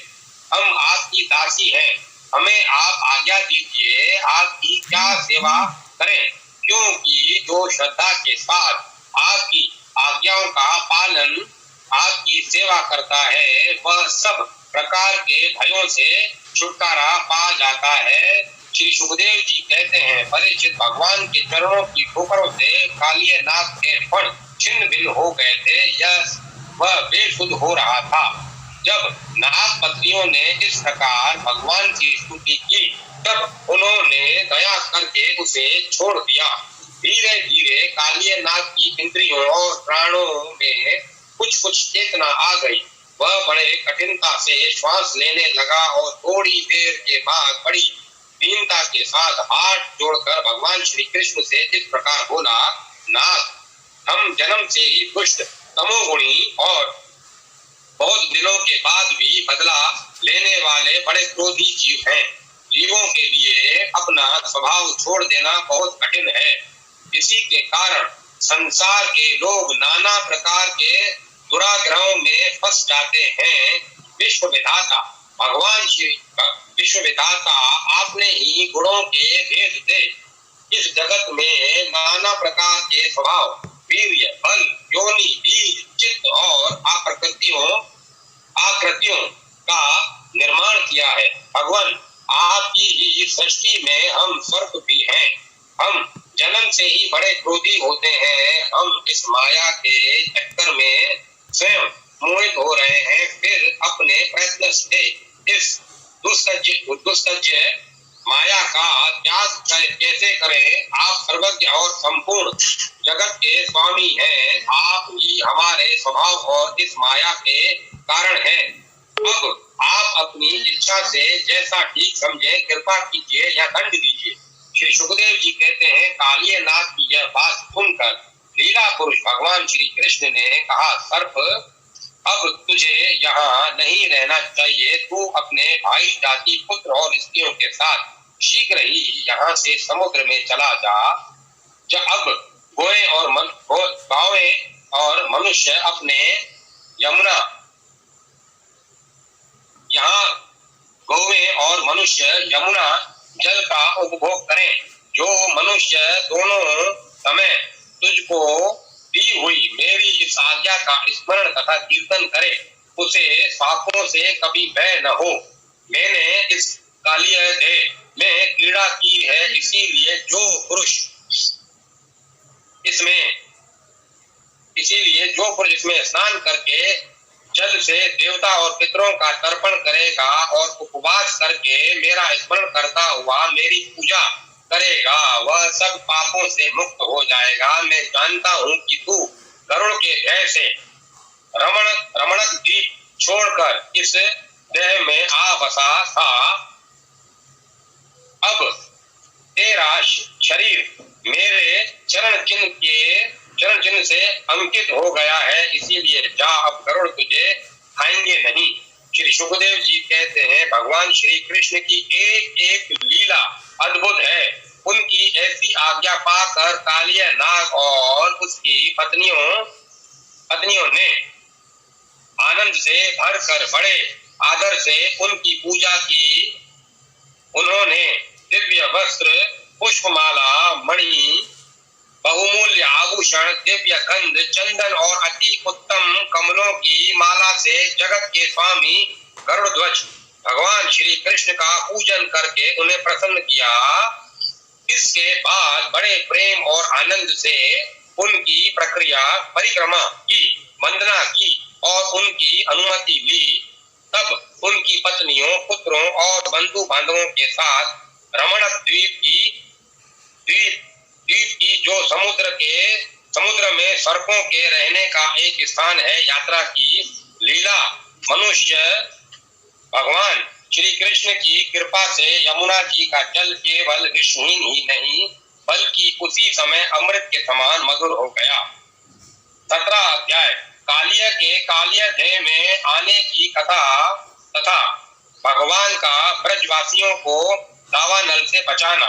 A: हम आपकी दासी हैं, हमें आप आज्ञा दीजिए, आपकी क्या सेवा करें, क्योंकि जो श्रद्धा के साथ आपकी आज्ञाओं का पालन आपकी सेवा करता है वह सब प्रकार के भयों से छुटकारा पा जाता है। श्री सुखदेव जी कहते हैं, परीक्षित, भगवान के चरणों की ठोकरों से कालिय नाग के फण छिन्न भिन्न हो गए थे। वह बेसुध हो रहा था। जब नाग पत्नियों ने इस प्रकार भगवान की स्तुति की, तब उन्होंने दया करके उसे छोड़ दिया। धीरे धीरे कालिय नाग की इंद्रियों और प्राणों में कुछ चेतना आ गई। वह बड़े कठिनता से श्वास लेने लगा और थोड़ी देर के बाद बड़ी दीनता के साथ हाथ जोड़कर भगवान श्री कृष्ण से इस प्रकार बोला, नाथ, हम जन्म से ही दुष्ट, तमोगुणी और बहुत दिनों के बाद भी बदला लेने वाले बड़े क्रोधी जीव हैं। जीवों के लिए अपना स्वभाव छोड़ देना बहुत कठिन है। इसी के कारण संसार के लोग नाना प्रकार के दुराग्रहों में फंस जाते हैं। विश्व विधाता भगवान श्री विश्व विधाता आपने ही गुणों के भेद से इस जगत में नाना प्रकार के स्वभाव, वीर्य, बल, योनि, बीज, चित्त और आकृतियों का निर्माण किया है। भगवान, आपकी ही सृष्टि में हम स्वर्ग भी हैं। हम जन्म से ही बड़े क्रोधी होते हैं। हम इस माया के चक्कर में स्वयं मोहित हो रहे हैं। फिर अपने प्रयत्न से इस दुष्कर्य माया का त्याग कैसे करें? आप सर्वज्ञ और संपूर्ण जगत के स्वामी हैं। आप ही हमारे स्वभाव और इस माया के कारण हैं। अब आप अपनी इच्छा से जैसा ठीक समझे कृपा कीजिए या दंड दीजिए। श्री सुखदेव जी कहते हैं, कालिय नाग की यह बात सुनकर लीला पुरुष भगवान श्री कृष्ण ने कहा, सर्प, अब तुझे यहाँ नहीं रहना चाहिए। तू अपने भाई, जाति, पुत्र और स्त्रियों के साथ शीघ्र ही यहाँ से समुद्र में चला जा। अब गायें और मनुष्य अपने यमुना जल का उपभोग करें। जो मनुष्य दोनों समय तुझको दी हुई मेरी इस आज्ञा का स्मरण तथा कीर्तन करे, उसे सापों से कभी भय न हो। मैंने इस कालिय देह में क्रीड़ा की है, इसीलिए जो पुरुष इसमें स्नान करके जल से देवता और पितरों का तर्पण करेगा और उपवास करके मेरा स्मरण करता हुआ मेरी पूजा करेगा, वह सब पापों से मुक्त हो जाएगा। मैं जानता हूँ कि तू गरुड़ के भय से रमणक द्वीप छोड़कर इस देह में आ बसा था। अब तेरा शरीर मेरे चरण चिन्ह से अंकित हो गया है, इसीलिए जा, अब गरुड़ तुझे खाएंगे नहीं। श्री सुखदेव जी कहते हैं, भगवान श्री कृष्ण की एक एक लीला अद्भुत है। उनकी ऐसी आज्ञा पाकर कालिय नाग और उसकी पत्नियों ने आनंद से भरकर बड़े आदर से उनकी पूजा की। उन्होंने दिव्य वस्त्र, पुष्पमाला, मणि, बहुमूल्य आभूषण, दिव्य गंध, चंदन और अति उत्तम कमलों की माला से जगत के स्वामी गरुड़ध्वज भगवान श्री कृष्ण का पूजन करके उन्हें प्रसन्न किया। इसके बाद बड़े प्रेम और आनंद से उनकी परिक्रमा की, वंदना की और उनकी अनुमति ली। तब उनकी पत्नियों, पुत्रों और बंधु बांधवों के साथ रमणक द्वीप की जो समुद्र में सर्पों के रहने का एक स्थान है, यात्रा की। लीला मनुष्य भगवान श्री कृष्ण की कृपा से यमुना जी का जल केवल विषहीन ही नहीं बल्कि उसी समय अमृत के समान मधुर हो गया। 17 अध्याय कालिय देह में आने की कथा तथा भगवान का ब्रजवासियों को दावानल से बचाना।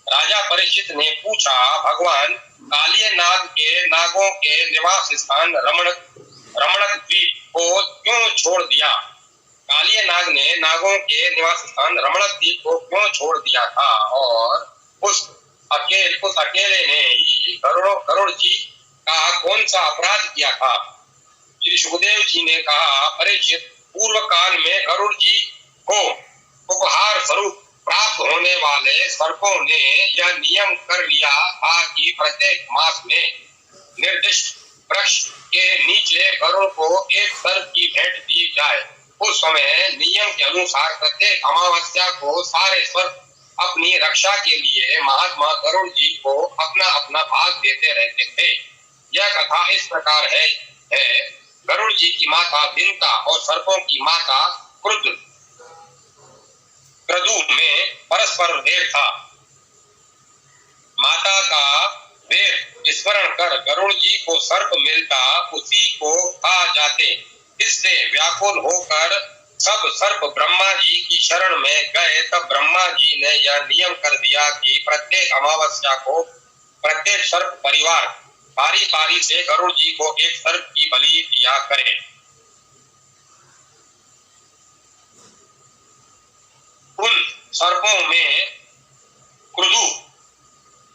A: राजा परीक्षित ने पूछा, भगवान कालिय नागों के निवास स्थान रमणक द्वीप को क्यों छोड़ दिया? कालिय नाग ने नागों के निवास स्थान रमणक द्वीप को क्यों छोड़ दिया था और उस अकेले ने ही गरुड़ जी का कौन सा अपराध किया था? श्री सुखदेव जी ने कहा, परीक्षित, पूर्व काल में गरुड़ जी को उपहार स्वरूप प्राप्त होने वाले सर्पों ने यह नियम कर लिया था कि प्रत्येक मास में निर्दिष्ट वृक्ष के नीचे गरुड़ को एक सर्प की भेंट दी जाए। उस समय नियम के अनुसार प्रत्येक अमावस्या को सारे सर्प अपनी रक्षा के लिए महात्मा गरुड़ जी को अपना अपना भाग देते रहते थे। यह कथा इस प्रकार है गरुड़ जी की माता विंता और सर्पों की माता क्रदु में परस्पर वेर था। माता का वेर स्मरण कर गरुड़ जी को सर्प मिलता उसी को खा जाते। इससे व्याकुल होकर सब सर्प ब्रह्मा जी की शरण में गए। तब ब्रह्मा जी ने यह नियम कर दिया कि प्रत्येक अमावस्या को प्रत्येक सर्प परिवार बारी बारी से गरुड़ जी को एक सर्प की बलि दिया करे। उन सर्पों में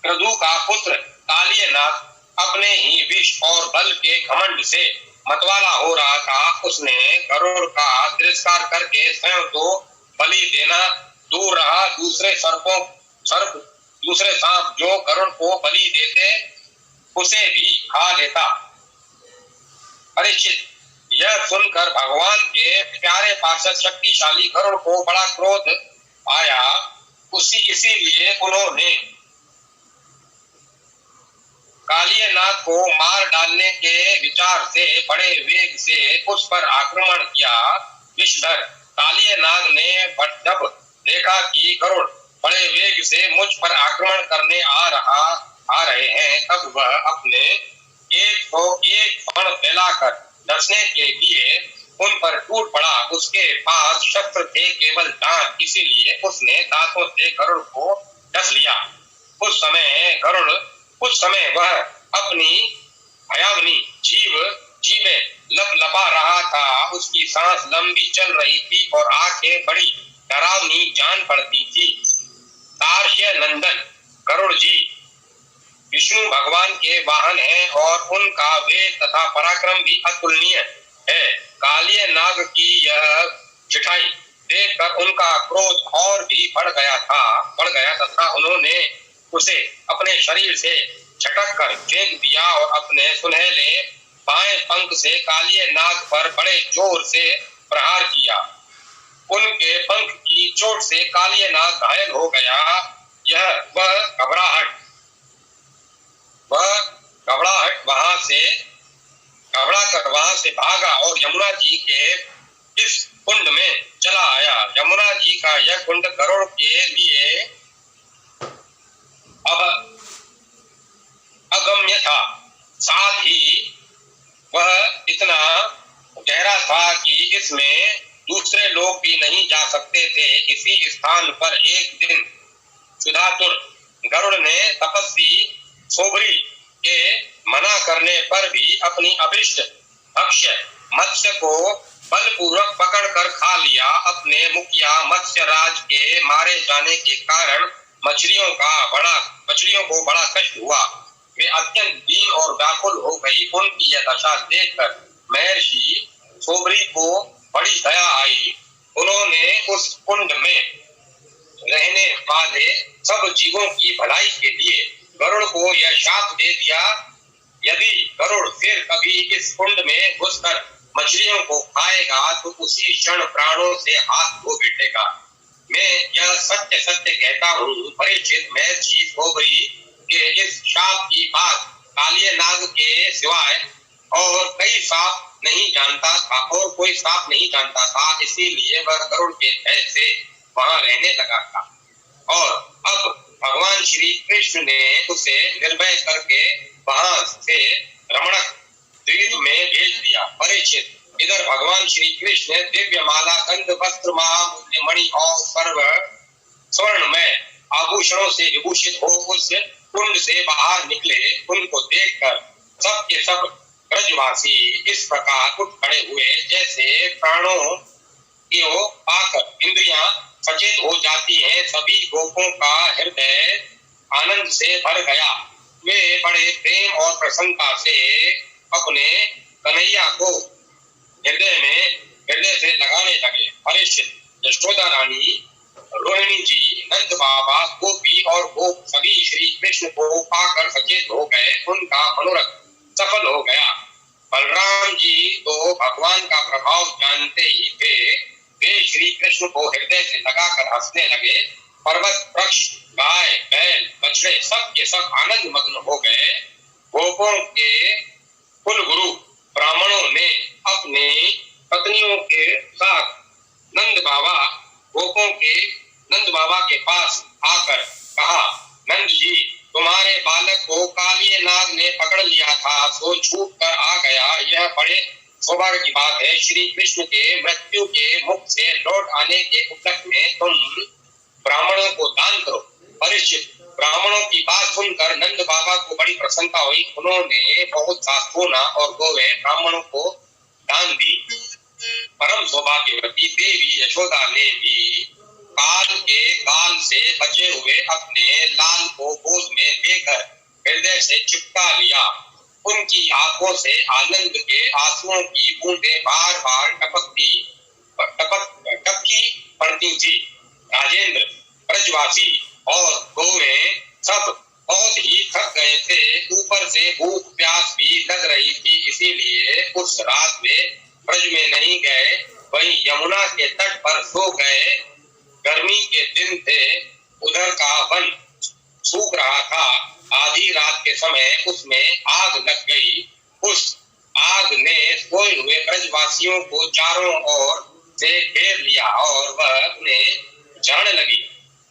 A: क्रदु का पुत्र कालियनाग अपने ही विष और बल के घमंड से मतवाला हो रहा था। उसने गरुड़ का तिरस्कार करके स्वयं तो बलि देना दूर रहा, दूसरे सांप जो गरुड़ को बलि देते उसे भी खा लेता। परीक्षित, यह सुनकर भगवान के प्यारे पार्षद शक्तिशाली गरुड़ को बड़ा क्रोध आया। इसीलिए उन्होंने कालियनाग को मार डालने के विचार से बड़े वेग से उस पर आक्रमण किया। विषधर कालियनाग ने जब देखा कि गरुड़ बड़े वेग से मुझ पर आक्रमण करने आ रहे हैं, तब वह अपने एक बाण फैलाकर डसने के लिए उन पर टूट पड़ा। उसके पास शस्त्र थे केवल दांत, इसीलिए उसने दांतों से गरुड़ को डस लिया। उस समय वह अपनी भयावनी जीभे लपलपा रहा था। उसकी सांस लंबी चल रही थी और आंखें बड़ी डरावनी जान पड़ती थी। तारस्य नंदन गरुड़ जी विष्णु भगवान के वाहन हैं और उनका वेग तथा पराक्रम भी अतुलनीय है। कालियनाग की यह चिठाई देखकर उनका क्रोध और भी बढ़ गया तथा उन्होंने उसे अपने शरीर से झटक कर फेंक दिया और अपने सुनहले बाएं पंख से कालियनाग पर बड़े जोर से प्रहार किया। उनके पंख की चोट से कालियनाग घायल हो गया। वह घबराहट वहां से भागा और यमुना जी के इस कुंड में चला आया। यमुना जी का यह कुंड गरुड़ के लिए अगम्य था, साथ ही वह इतना गहरा था कि इसमें दूसरे लोग भी नहीं जा सकते थे। इसी स्थान पर एक दिन सुधातुर गरुड़ ने तपस्वी सोबरी के मना करने पर भी अपनी अभिष्ट भक्ष्य मत्स्य को बलपूर्वक पकड़कर खा लिया। अपने मुखिया मत्स्यराज के मारे जाने के कारण मछलियों को बड़ा कष्ट हुआ। वे अत्यंत दीन और व्याकुल हो गई। उनकी यह दशा देखकर महर्षि सोबरी को बड़ी दया आई। उन्होंने उस कुंड में रहने वाले सब जीवों की भलाई के लिए गरुड़ को यह शाप दे दिया, यदि गरुड़ फिर कभी इस कुंड में घुसकर मछलियों को खाएगा तो उसी क्षण प्राणों से हाथ धो बैठेगा। मैं यह सत्य कहता हूँ। परीक्षित, महर्षि सोबरी के इस शाप की बात कालियनाग के सिवाय और कोई सांप नहीं जानता था, इसीलिए वह गरुड़ के भय से वहां रहने लगा था। और अब भगवान श्री कृष्ण ने उसे निर्भय करके वहां से रमणक द्वीप में भेज दिया। परीक्षित, इधर भगवान श्री कृष्ण दिव्य माला, गंध, वस्त्र, महामूल्य मणि और स्वर्ण में आभूषणों से विभूषित हो उस कुंड से बाहर निकले। उनको देखकर सब के सब ब्रजवासी इस प्रकार उठ खड़े हुए जैसे प्राणों को पाकर इंद्रियां सचेत हो जाती हैं। सभी गोपों का हृदय आनंद से भर गया। वे बड़े प्रेम और प्रसन्नता से अपने कन्हैया को हृदय से लगाने लगे। परीक्षित, यशोदा रानी, रोहिणी जी, नंद बाबा, गोपी और गोप सभी श्री कृष्ण को पाकर सचेत हो गए। उनका मनोरथ सफल हो गया। बलराम जी तो भगवान का प्रभाव जानते ही थे। वे श्री कृष्ण को हृदय से लगाकर हंसने लगे। पर्वत, वृक्ष, गाय, बैल, बछड़े सब के सब आनंद मग्न हो गए। गोपों के कुल गुरु ब्राह्मणों ने अपने पत्नियों के साथ नंद बाबा के पास आकर कहा, नंद जी, तुम्हारे बालक को कालिये नाग ने पकड़ लिया था, सो छूट कर आ गया। यह बड़े सौभाग्य की बात है। श्री कृष्ण के मृत्यु के मुख से लौट आने के उपलक्ष्य में तुम ब्राह्मणों को दान करो। परीक्षित, ब्राह्मणों की बात सुनकर नंद बाबा को बड़ी प्रसन्नता हुई। उन्होंने बहुत सा सोना और गोवे ब्राह्मणों को दान दी। परम सौभाग्यवती देवी यशोदा ने भी काल के गाल से बचे हुए अपने लाल को गोद में लेकर हृदय से चिपका लिया। उनकी आंखों से आनंद के आंसुओं की बूंदें बार बार टपकी पड़ती थी। राजेंद्र, ब्रजवासी और गौरें सब बहुत ही थक गए थे। ऊपर से भूख प्यास भी लग रही थी, इसीलिए उस रात वे ब्रज में नहीं गए, वहीं यमुना के तट पर सो गए। गर्मी के दिन थे, उधर का वन सूख रहा था। आधी रात के समय उसमें आग लग गई। उस आग ने सोए हुए ब्रजवासियों को चारों ओर से घेर लिया और वह उन्हें जलने लगी।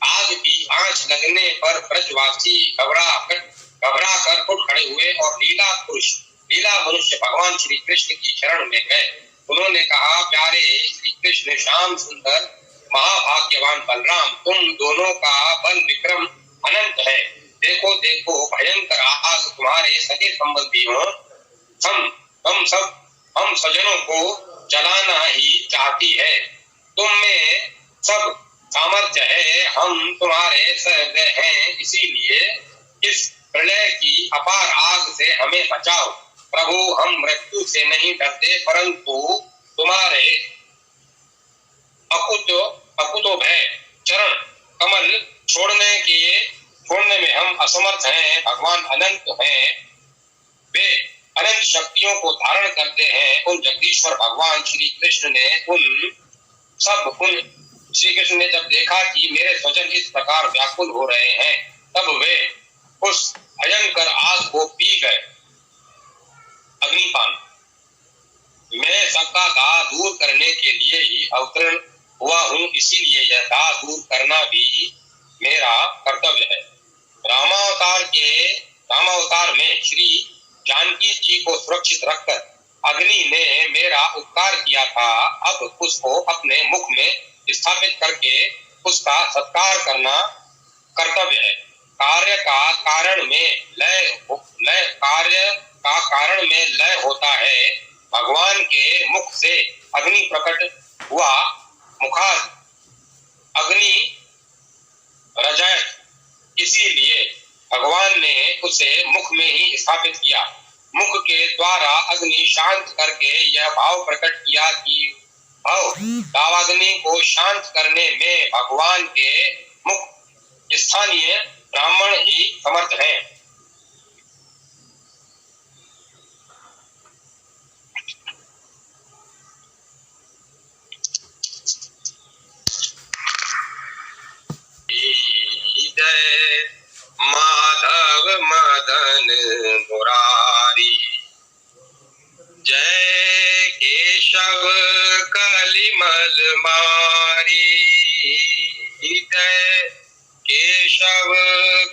A: आग की आंच लगने पर ब्रजवासी घबरा कर उठ खड़े हुए और लीला मनुष्य भगवान श्री कृष्ण की शरण में गए। उन्होंने कहा, प्यारे श्री कृष्ण, श्याम सुंदर, महाभाग्यवान बलराम, तुम दोनों का बल विक्रम अनंत है। देखो देखो, भयंकर आग तुम्हारे सगे संबंधियों हम स्वजनों को जलाना ही चाहती है। तुम में सब सामर्थ्य है, हम तुम्हारे सहृदय हैं, इसीलिए इस प्रलय की अपार आग से हमें बचाओ। प्रभु, हम मृत्यु से नहीं डरते, परंतु तुम्हारे अकुतो भय चरण कमल छोड़ने में हम असमर्थ हैं। भगवान अनंत हैं, वे अनंत शक्तियों को धारण करते हैं। उन जगदीश्वर भगवान श्री कृष्ण ने जब देखा कि मेरे स्वजन इस प्रकार व्याकुल हो रहे हैं, तब वे उस भयंकर आग को पी गए। अग्निपान, मैं सबका दाह दूर करने के लिए ही अवतरण हुआ हूँ, इसीलिए यह दाह दूर करना भी मेरा कर्तव्य है। रामावतार में श्री जानकी जी को सुरक्षित रखकर अग्नि ने मेरा उपकार किया था। अब उसको अपने मुख में स्थापित करके उसका सत्कार करना कर्तव्य है। कार्य का कारण में लय होता है। भगवान के मुख से अग्नि प्रकट हुआ, मुखाद अग्नि रजत, इसीलिए भगवान ने उसे मुख में ही स्थापित किया। मुख के द्वारा अग्नि शांत करके यह भाव प्रकट किया कि दावाग्नि को शांत करने में भगवान के मुख स्थानीय ब्राह्मण ही समर्थ हैं। जय माधव मदन मुरारी, जय केशव कलिमल मारी, जय केशव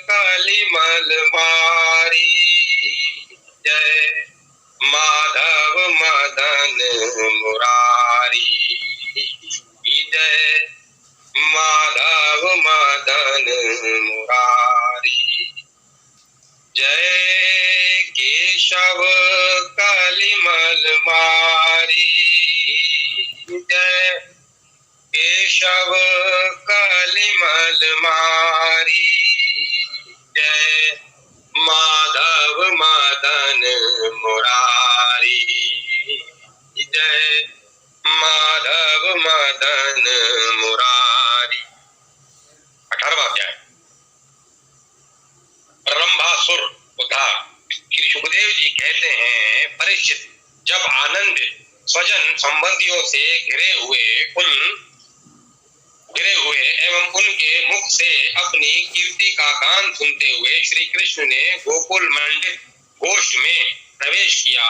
A: कलिमल मारी, जय माधव मदन मुरारी, जय माधव मदन मुरारी, जय केशव कलिमल मारी, जय केशव कलिमल मारी, जय माधव मदन मुरारी, जय कहते हैं, परीक्षित, जब आनंद स्वजन संबंधियों से घिरे हुए एवं उनके मुख से अपनी कीर्ति का गान सुनते हुए श्री कृष्ण ने गोकुल मंडित गोष्ठ में प्रवेश किया।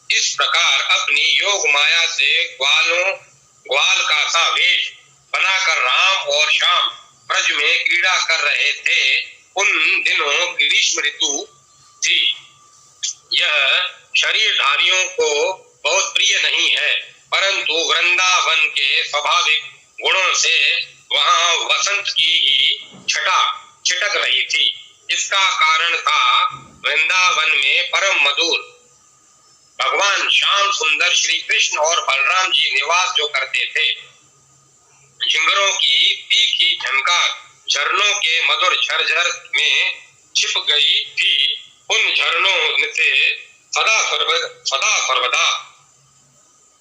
A: इस प्रकार अपनी योग माया से ग्वाल का सा वेश बनाकर राम और श्याम ब्रज में क्रीड़ा कर रहे थे। उन दिनों ग्रीष्म ऋतु थी। यह शरीरधारियों को बहुत प्रिय नहीं है, परंतु वृंदावन के स्वाभाविक गुणों से वहां वसंत की ही छटा छिटक रही थी। इसका कारण था वृंदावन में परम मधुर भगवान श्याम सुंदर श्री कृष्ण और बलराम जी निवास जो करते थे। झिंगरों की तीखी झनकार झरनों के मधुर झरझर में छिप गई थी। उन झरनों से सदा सर्वदा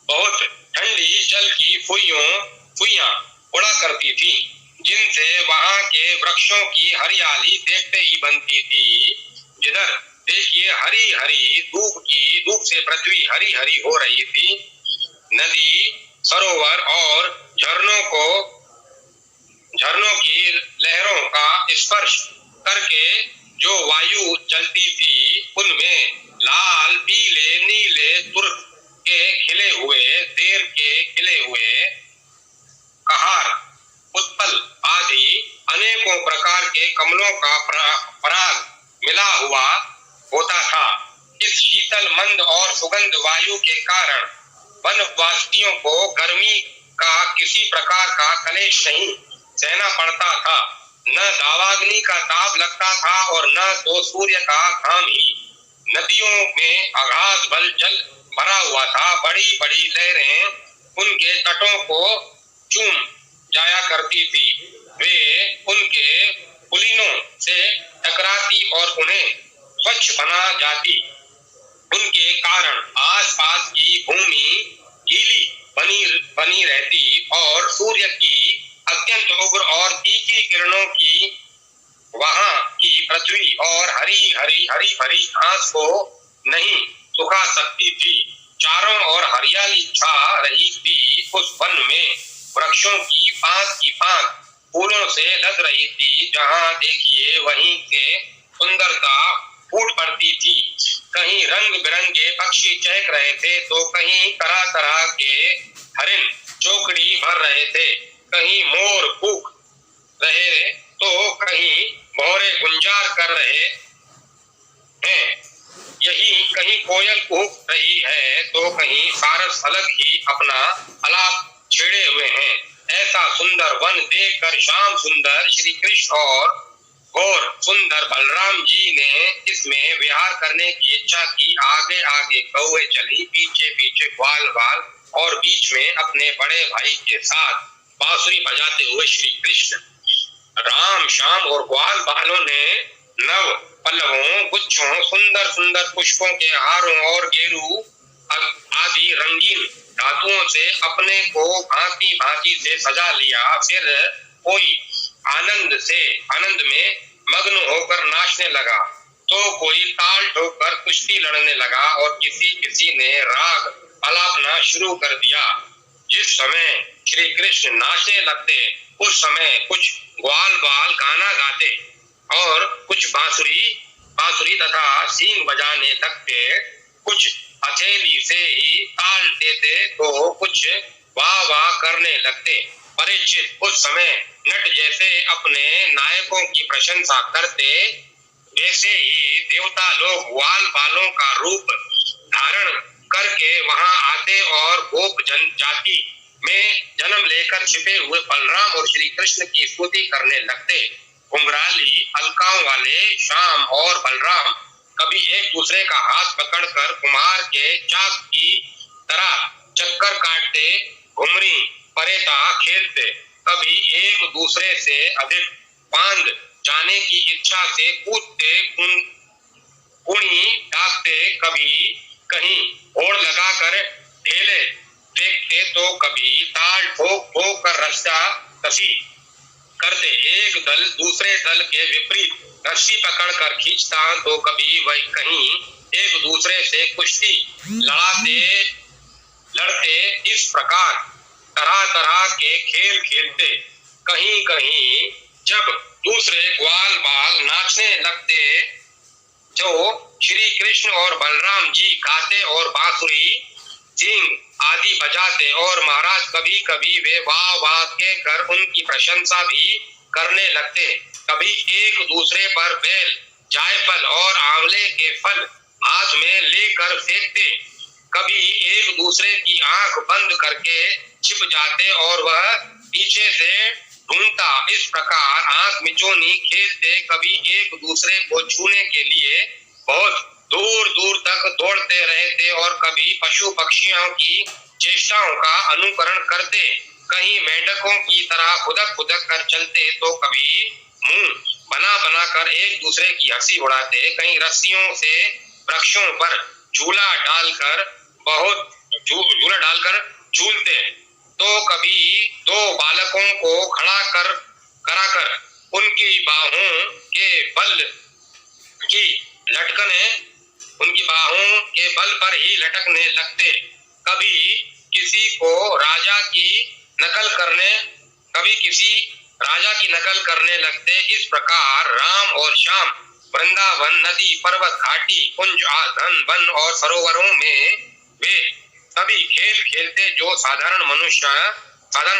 A: बहुत ठंडी जल की फुइयां उड़ा करती थी, जिनसे वहां के वृक्षों की हरियाली देखते ही बनती थी। जिधर देखिए हरी हरी धूप से पृथ्वी हरी हरी हो रही थी। नदी, सरोवर और झरनों की लहरों का स्पर्श करके जो वायु चलती थी, उनमें लाल, पीले, नीले, तुर्क के खिले हुए, देर के खिले हुए, कहार, उत्पल आदि अनेकों प्रकार के कमलों का पराग मिला हुआ होता था। इस शीतल मंद और सुगंध वायु के कारण वनवासियों को गर्मी का किसी प्रकार का कलेश नहीं सहना पड़ता था। न दावाग्नि का ताप लगता था और न तो सूर्य का घाम ही। नदियों में अगाध बल जल भरा हुआ था। बड़ी बड़ी लहरें उनके तटों को चूम जाया करती थी। वे उनके पुलिनों से टकराती और उन्हें स्वच्छ बना जाती। उनके कारण आसपास की भूमि गीली बनी रहती और सूर्य की अत्यंत उग्र और तीखी किरणों की वहां की पृथ्वी और हरी भरी घास को नहीं सुखा सकती थी। चारों ओर हरियाली छा रही थी। उस वन में वृक्षों की फांक फूलों से लद रही थी। जहां देखिए वहीं से सुंदरता फूट पड़ती थी। कहीं रंग बिरंगे पक्षी चहक रहे थे, तो कहीं तरह तरह के हरिण चौकड़ी भर रहे थे। कहीं मोर कूक रहे तो कहीं भौरे गुंजार कर रहे हैं। यही कहीं कोयल कूक रही है तो कहीं सारस अलग ही अपना आलाप छेड़े हुए हैं। ऐसा सुंदर वन देखकर श्याम सुंदर श्री कृष्ण और गौर सुंदर बलराम जी ने इसमें विहार करने की इच्छा की। आगे आगे कौवे चली, पीछे पीछे ग्वाल और बीच में अपने बड़े भाई के साथ बांसुरी बजाते हुए श्री कृष्ण। राम, श्याम और ग्वाल बालों ने नव पल्लवों, गुच्छों, सुंदर सुंदर पुष्पों के हारों और गेरू आदि रंगीन धातुओं से अपने को भांति भांति से सजा लिया। फिर कोई आनंद में मग्न होकर नाचने लगा, तो कोई ताल ठोकर कुश्ती लड़ने लगा और किसी ने राग अलापना शुरू कर दिया। जिस समय श्री कृष्ण नाचने लगते, उस समय कुछ ग्वाल बाल गाना गाते और कुछ बांसुरी तथा सींग बजाने लगते। कुछ हथेली से ही ताल देते तो कुछ वाह वाह करने लगते। परीक्षित उस समय नट जैसे अपने नायकों की प्रशंसा करते, वैसे ही देवता लोग ग्वाल बालों का रूप धारण करके वहां आते और गोप जाति में जन्म लेकर छिपे हुए बलराम और श्री कृष्ण की स्तुति करने लगते। घुंघराली अलकाओं वाले श्याम और बलराम कभी एक दूसरे का हाथ पकड़कर कुम्हार के चाक की तरह चक्कर काटते, घुमरी परेता खेलते, कभी एक दूसरे से अधिक बांध जाने की इच्छा से कूदते, कुणी डाकते, कभी कहीं होड़ लगाकर ढेले फेंकते, तो कभी ताल ठोक कर रस्सा कसी करते। एक दल दूसरे दल के विपरीत रस्सी पकड़कर खींचता, तो कभी वही कहीं एक दूसरे से कुश्ती लड़ते इस प्रकार तरह तरह के खेल खेलते। कहीं कहीं जब दूसरे ग्वाल बाल नाचने लगते जो श्री कृष्ण और बलराम जी गाते और बांसुरी सिंह आदि बजाते और महाराज कभी कभी वे वाह वाह कहकर उनकी प्रशंसा भी करने लगते। कभी एक दूसरे पर बेल जायफल और आंवले के फल हाथ में लेकर फेंकते। कभी एक दूसरे की आंख बंद करके छिप जाते और वह पीछे से ढूंढता। इस प्रकार आंख मिचौनी खेलते कभी एक दूसरे को छूने के लिए बहुत दूर दूर तक दौड़ते रहते और कभी पशु पक्षियों की चेष्टाओं का अनुकरण करते। कहीं मेंढकों की तरह खुदक खुदक कर चलते तो कभी मुंह बना बना कर एक दूसरे की हंसी उड़ाते। कहीं रस्सियों से वृक्षों पर झूला डालकर झूलते तो कभी दो बालकों को खड़ा कराकर उनकी बाहों के बल पर ही लटकने लगते। कभी किसी राजा की नकल करने लगते। इस प्रकार राम और श्याम वृंदावन नदी पर्वत घाटी कुंज धन वन और सरोवरों में वे सभी खेल खेलते जो साधारण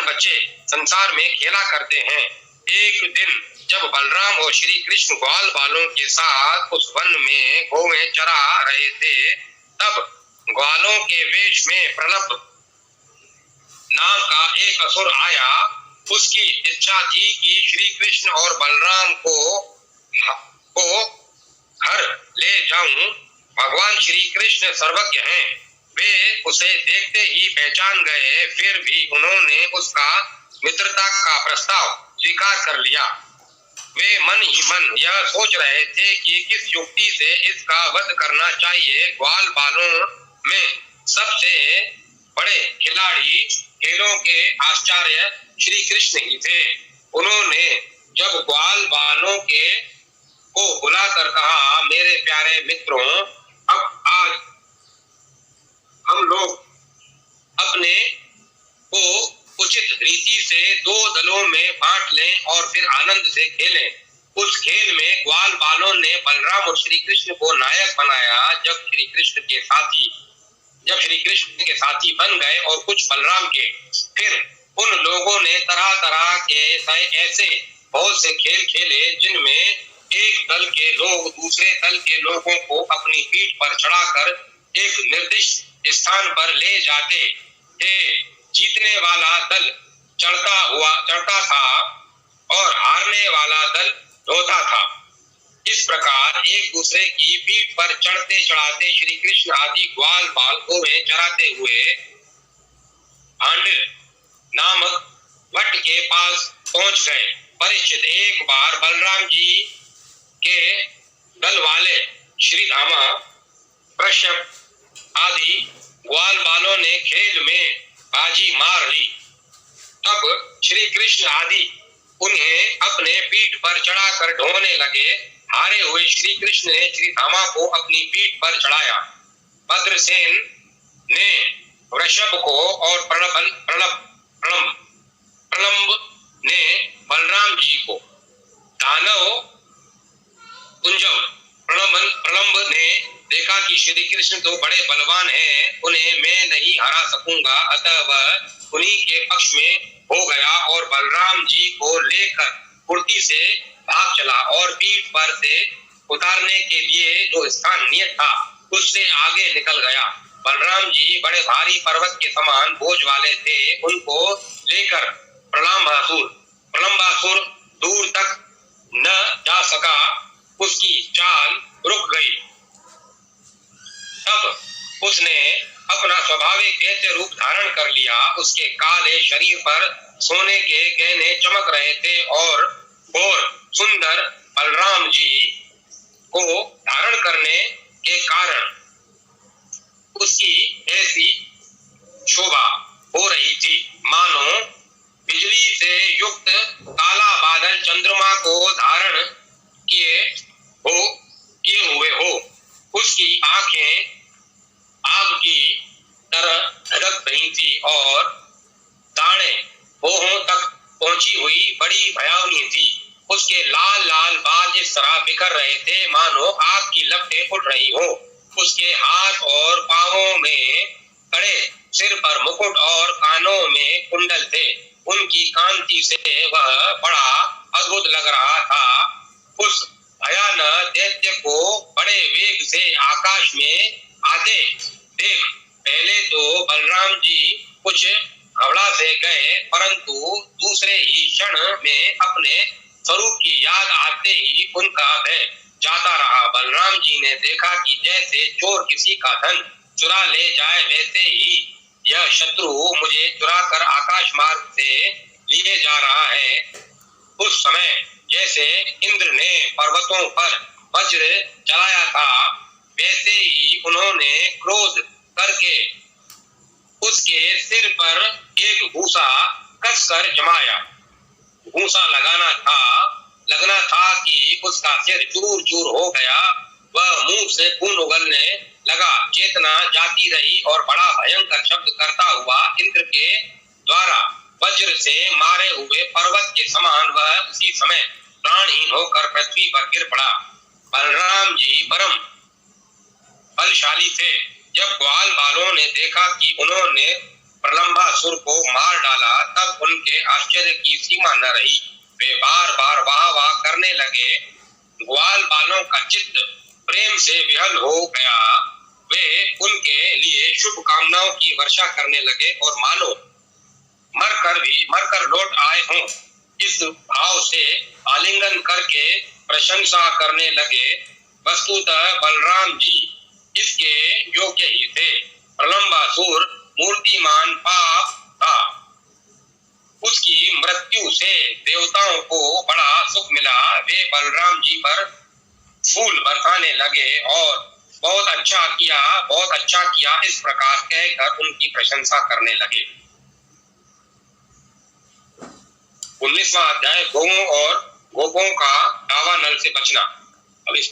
A: बच्चे संसार में खेला करते हैं। एक दिन जब बलराम और श्री कृष्ण ग्वाल बालों के साथ उस वन में गौएं चरा रहे थे तब ग्वालों के वेश में प्रलभ नाम का एक असुर आया। उसकी इच्छा थी कि श्री कृष्ण और बलराम को घर ले जाऊं। भगवान श्री कृष्ण सर्वज्ञ हैं। वे उसे देखते ही पहचान गए। फिर भी उन्होंने उसका मित्रता का प्रस्ताव स्वीकार कर लिया। वे मन ही मन यह सोच रहे थे कि किस युक्ति से इसका वध करना चाहिए। ग्वाल बालों में सबसे बड़े खिलाड़ी खेलों के आचार्य श्री कृष्ण ही थे। उन्होंने जब ग्वाल बालों को बुलाकर कहा, मेरे प्यारे मित्रों, अब आज हम लोग अपने को उचित रीति से दो दलों में बांट लें और फिर आनंद से खेलें। उस खेल में ग्वाल बालों ने बलराम और श्री कृष्ण को नायक बनाया। जब श्री कृष्ण के साथी बन गए और कुछ बलराम के, फिर उन लोगों ने तरह तरह के ऐसे बहुत से खेल खेले जिनमें एक दल के लोग दूसरे दल के लोगों को अपनी पीठ पर चढ़ाकर एक निर्दिष्ट स्थान पर ले जाते थे। जीतने वाला दल चढ़ता था और हारने वाला दल ढोता था। इस प्रकार एक दूसरे की पीठ पर चढ़ते चढ़ाते श्री कृष्ण आदि ग्वाल बाल गौएं चराते हुए भांडिल नामक वट के पास पहुंच गए। परीक्षित, एक बार बलराम जी के दल वाले श्रीधामा, वृषभ आदि ग्वाल बालों ने खेल में बाजी मार ली। तब श्री कृष्ण आदि उन्हें अपने पीठ पर चढ़ाकर ढोने लगे। हारे हुए श्री कृष्ण ने श्रीधामा को अपनी पीठ पर चढ़ाया। भद्रसेन ने वृषभ को और प्रलंब ने बलराम जी को। दानव कुंजव प्रलंब ने देखा कि श्री कृष्ण तो बड़े बलवान हैं, उन्हें मैं नहीं हरा सकूंगा, अतः वह उन्हीं के पक्ष में हो गया और बलराम जी को लेकर फुर्ती से भाग चला और पीठ पर से उतारने के लिए जो स्थान नियत था उससे आगे निकल गया। बलराम जी बड़े भारी पर्वत के समान बोझ वाले थे। उनको लेकर प्रलंबासुर दूर तक न जा सका, उसकी चाल रुक गई। तब उसने अपना स्वाभाविक दैत्य रूप धारण कर लिया। उसके काले शरीर पर सोने के गहने चमक रहे थे और गौर सुंदर बलराम जी को धारण करने के कारण उसकी ऐसी शोभा हो रही थी मानो बिजली से युक्त काला बादल चंद्रमा को धारण किए हुए हो। उसकी आंखें रही थी और दाढ़ें भौहों तक पहुंची हुई बड़ी भयावनी थी। उसके लाल लाल बाल इस तरह बिखर रहे थे मानो आग की लपटें उड़ रही हो। उसके हाथ और पांवों में कड़े, सिर पर मुकुट और कानों में कुंडल थे। उनकी कांति से वह बड़ा अद्भुत लग रहा था। उस भयानक दैत्य को बड़े वेग से आकाश में आते देख पहले तो बलराम जी कुछ घबरा से गए, परंतु दूसरे ही क्षण में अपने स्वरूप की याद आते ही उनका भय जाता रहा। बलराम जी ने देखा कि जैसे चोर किसी का धन चुरा ले जाए, वैसे ही यह शत्रु मुझे चुरा कर आकाश मार्ग से लिए जा रहा है। उस समय जैसे इंद्र ने पर्वतों पर वज्र चलाया था, वैसे ही उन्होंने क्रोध करके उसके सिर पर एक भूसा कसकर जमाया। भूसा लगना था कि उसका सिर चूर चूर हो गया। वह मुंह से खून उगलने लगा, चेतना जाती रही और बड़ा भयंकर शब्द करता हुआ इंद्र के द्वारा वज्र से मारे हुए पर्वत के समान वह उसी समय प्राणहीन होकर पृथ्वी पर गिर पड़ा। बलराम जी परम बलशाली थे। जब ग्वाल बालों ने देखा कि उन्होंने प्रलंबासुर को मार डाला, तब उनके आश्चर्य की सीमा न रही। वे बार बार वाह वाह करने लगे। ग्वाल बालों का चित्त प्रेम से विहल हो गया। वे उनके लिए शुभ कामनाओं की वर्षा करने लगे और मानो मरकर लौट आए हों, इस भाव से आलिंगन करके प्रशंसा करने लगे। वस्तुतः बलराम जी इसके योग्य ही थे। प्रलंबासुर मूर्तिमान पाप था। उसकी मृत्यु से देवताओं को बड़ा सुख मिला। वे बलराम जी पर फूल बरसाने लगे और बहुत अच्छा किया इस प्रकार कहकर उनकी प्रशंसा करने लगे। 19वां अध्याय गौओं और गोपों का दावानल से बचना।